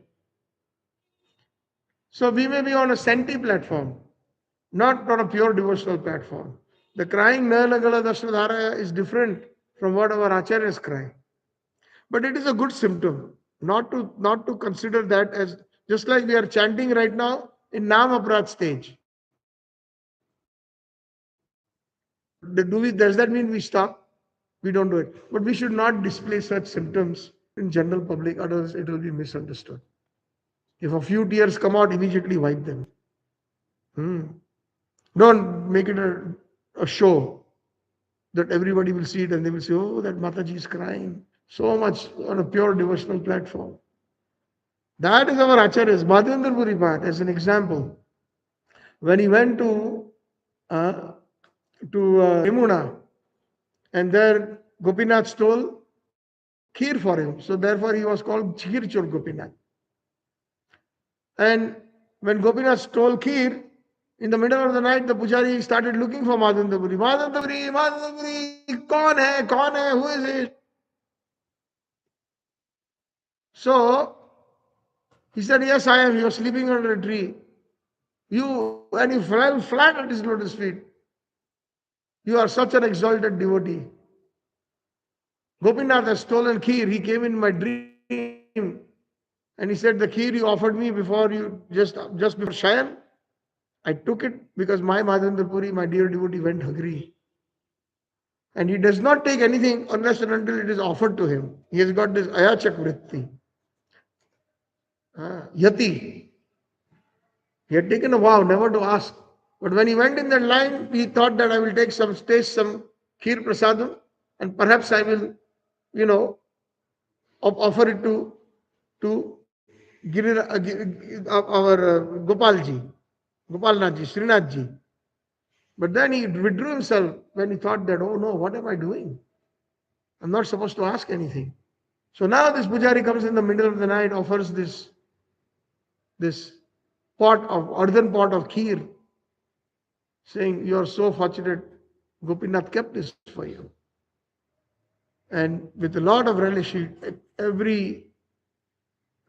So we may be on a senti platform, not on a pure devotional platform. The crying Nayanagala Dashnadhara is different from what our Acharyas cry. But it is a good symptom, not to consider that as just like we are chanting right now in Nam Aparad stage. Does that mean we stop? We don't do it. But we should not display such symptoms in general public, otherwise it will be misunderstood. If a few tears come out, immediately wipe them. Don't make it a show that everybody will see it and they will say, oh, that Mataji is crying so much on a pure devotional platform. That is our Acharyas. Madhavendra Puripat, as an example, when he went to Yamuna, and there Gopinath stole kheer for him. So therefore he was called Kheer Chor Gopinath. And when Gopinath stole kheer, in the middle of the night, the pujari started looking for Madhavendra Puri. Madhavendra Puri, Madhavendra Puri, kaun hai, who is it? So he said, yes, I am. He was sleeping under a tree. And you fell flat at his lotus feet. You are such an exalted devotee. Gopinath has stolen kheer. He came in my dream and he said, the kheer you offered me before you just before Shayan, I took it because my Madhavendra Puri, my dear devotee, went hungry. And he does not take anything unless and until it is offered to him. He has got this ayachak vritti. Yati. He had taken a vow never to ask. But when he went in that line, he thought that I will taste some kheer prasadam and perhaps I will, offer it to our Gopalji, Gopalnathji, Srinathji. But then he withdrew himself when he thought that, oh no, what am I doing? I'm not supposed to ask anything. So now this pujari comes in the middle of the night, offers this earthen pot of kheer, saying, you are so fortunate, Gopinath kept this for you. And with a lot of relish, every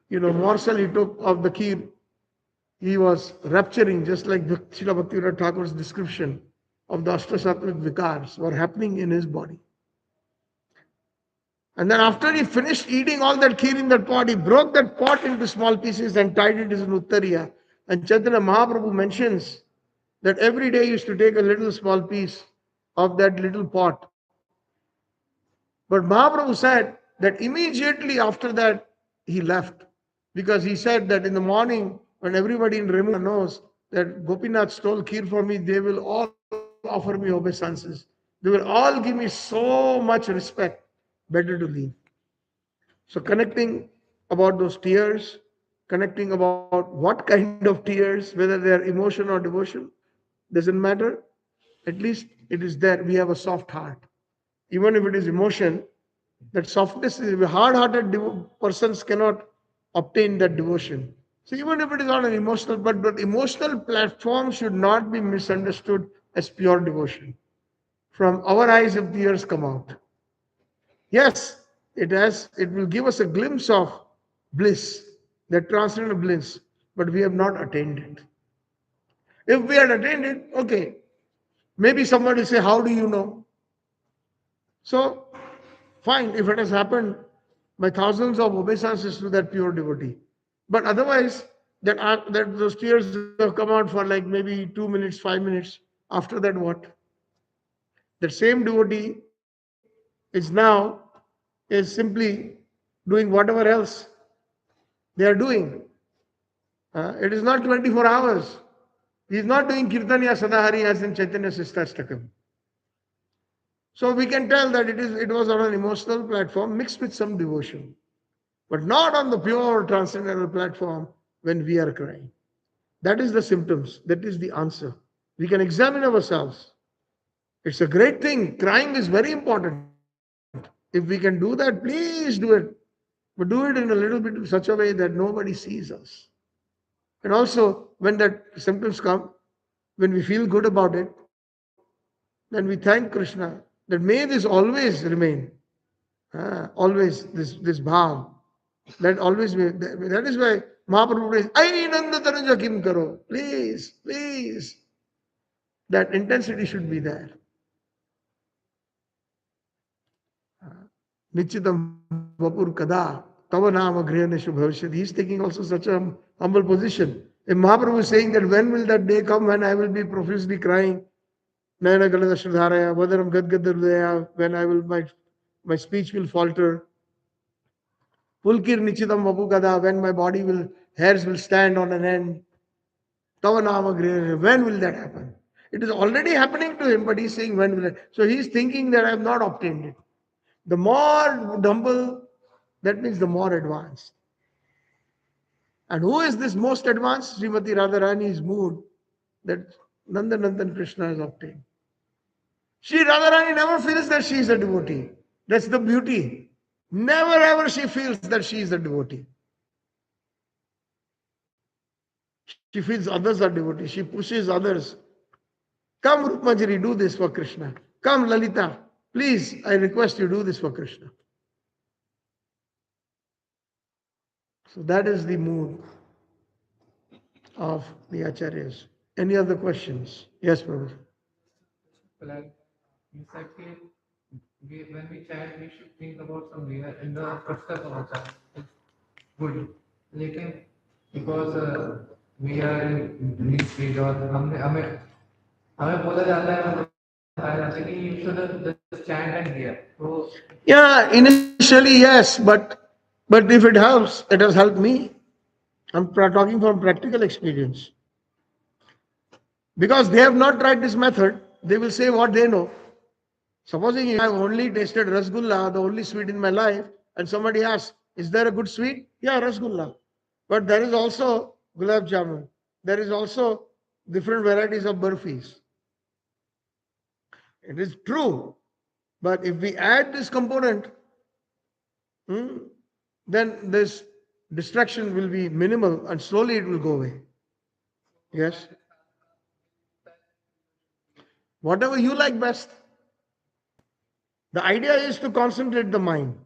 morsel he took of the kheer, he was rapturing, just like Srila Bhaktivinoda Thakur's description of the Ashtasattvic Vikars were happening in his body. And then after he finished eating all that kheer in that pot, he broke that pot into small pieces and tied it in Uttariya. And Chaitanya Mahaprabhu mentions that every day he used to take a little small piece of that little pot. But Mahaprabhu said that immediately after that he left, because he said that in the morning when everybody in Remuna knows that Gopinath stole kheer for me, they will all offer me obeisances. They will all give me so much respect. Better to leave. So connecting about those tears, connecting about what kind of tears, whether they are emotion or devotion, doesn't matter. At least it is there. We have a soft heart. Even if it is emotion, that softness is hard-hearted persons cannot obtain that devotion. So even if it is on an emotional, but emotional platform should not be misunderstood as pure devotion. From our eyes, if tears come out, yes, it will give us a glimpse of bliss, that transcendental bliss, but we have not attained it. If we had attained it, okay, maybe somebody say, how do you know? So, fine, if it has happened by thousands of obeisances to that pure devotee. But otherwise, that those tears have come out for like maybe 2 minutes, 5 minutes. After that, what? That same devotee is simply doing whatever else they are doing. It is not 24 hours. He is not doing Kirtanya Sadahari as in Chaitanya Sistastakam. So we can tell that it was on an emotional platform mixed with some devotion, but not on the pure transcendental platform when we are crying. That is the symptoms. That is the answer. We can examine ourselves. It's a great thing. Crying is very important. If we can do that, please do it. But do it in a little bit in such a way that nobody sees us. And also, when that symptoms come, when we feel good about it, then we thank Krishna that may this always remain. Always this bhav. That always be, that is why Mahaprabhu says, Ai Nanda Tanuja Kim Karo. Please, please. That intensity should be there. Nichitam Vapur Kada. Tava Nama Grihaneshu Bhavishyat. He is taking also such a humble position. If Mahaprabhu is saying that when will that day come when I will be profusely crying, Nayana Galada Shradharaya, Vadaram Gadgadardaya, when I will my speech will falter. Pulkir Nichitam Vapukada, when my body will hairs will stand on an end. Tava Nama Grihaneshu. When will that happen? It is already happening to him, but he's saying when will it? So he's thinking that I have not obtained it. The more humble, that means the more advanced. And who is this most advanced? Srimati Radharani's mood that Nandanandan Krishna has obtained. She Radharani never feels that she is a devotee. That's the beauty. Never ever she feels that she is a devotee. She feels others are devotees. She pushes others. Come Rupmajari, do this for Krishna. Come Lalita, please, I request you do this for Krishna. So that is the mood of the Acharyas. Any other questions? Yes, Prabhu. Well, you said when we chant, we should think about some real in the footsteps of our chant. It's good. लेकिन because we are in this stage और हमें हमें हमें बोला जाता है मतलब बताया जाता है कि you should just chant and hear. So Yeah, initially yes, but if it helps, it has helped me. I'm talking from practical experience. Because they have not tried this method, they will say what they know. Supposing I have only tasted rasgulla, the only sweet in my life, and somebody asks, is there a good sweet? Yeah, rasgulla. But there is also gulab jamun. There is also different varieties of burfis. It is true. But if we add this component, then this distraction will be minimal and slowly it will go away. Yes? Whatever you like best. The idea is to concentrate the mind.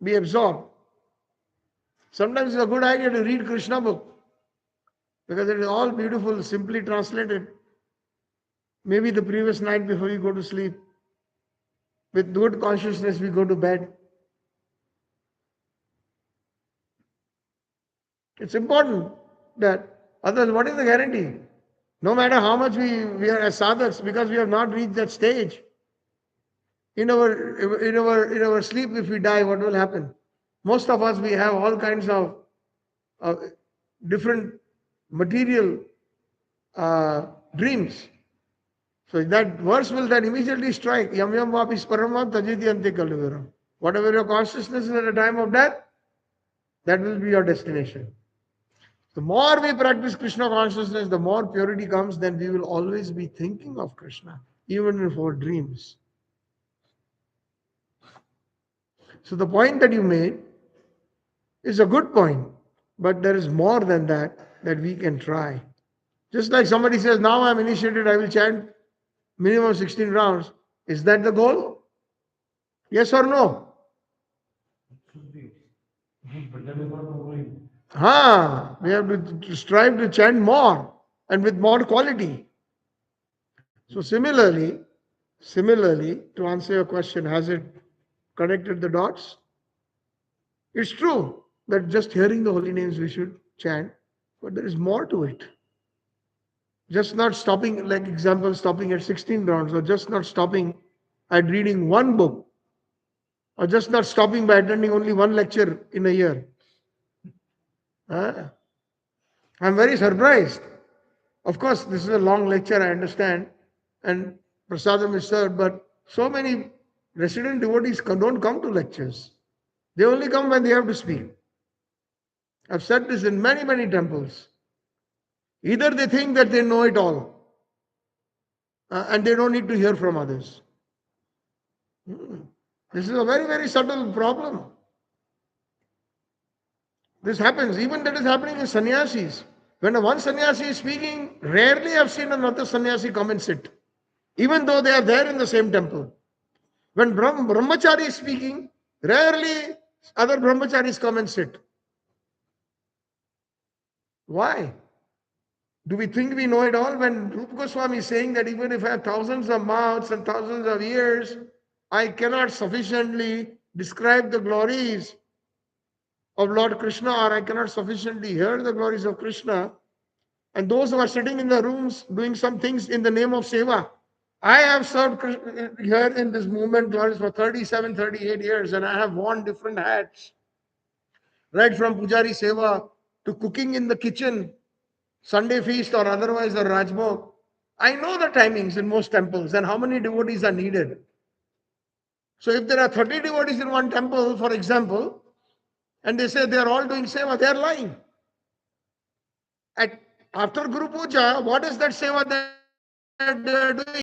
Be absorbed. Sometimes it's a good idea to read Krishna book because it is all beautiful, simply translated. Maybe the previous night before you go to sleep. With good consciousness, we go to bed. It's important that others, what is the guarantee? No matter how much we are as sadhaks, because we have not reached that stage. In our sleep, if we die, what will happen? Most of us, we have all kinds of different material dreams. So that verse will then immediately strike. Yam yam vapis paramam tajiti ante kalviram. Whatever your consciousness is at the time of death, that will be your destination. The more we practice Krishna consciousness, the more purity comes, then we will always be thinking of Krishna, even in our dreams. So the point that you made is a good point, but there is more than that we can try. Just like somebody says, now I'm initiated, I will chant minimum 16 rounds. Is that the goal? Yes or no? Should be. But that is not moving. We have to strive to chant more and with more quality. So similarly, to answer your question, has it connected the dots? It's true that just hearing the holy names we should chant, but there is more to it. Just not stopping, like example, stopping at 16 rounds, or just not stopping at reading one book, or just not stopping by attending only one lecture in a year. I'm very surprised. Of course, this is a long lecture, I understand, and prasadam is served, but so many resident devotees don't come to lectures. They only come when they have to speak. I've said this in many, many temples. Either they think that they know it all, and they don't need to hear from others. This is a very, very subtle problem. This happens. Even that is happening in sannyasis. When one sannyasi is speaking, rarely I've seen another sannyasi come and sit, even though they are there in the same temple. When brahmachari is speaking, rarely other brahmacharis come and sit. Why? Do we think we know it all? When Rupa Goswami is saying that even if I have thousands of mouths and thousands of ears, I cannot sufficiently describe the glories of Lord Krishna, or I cannot sufficiently hear the glories of Krishna. And those who are sitting in the rooms doing some things in the name of Seva. I have served here in this movement glories for 37, 38 years, and I have worn different hats, right from Pujari Seva to cooking in the kitchen, Sunday feast or otherwise the Rajbhog. I know the timings in most temples and how many devotees are needed. So if there are 30 devotees in one temple, for example, and they say they are all doing seva, they are lying. After Guru Puja, what is that seva that they are doing?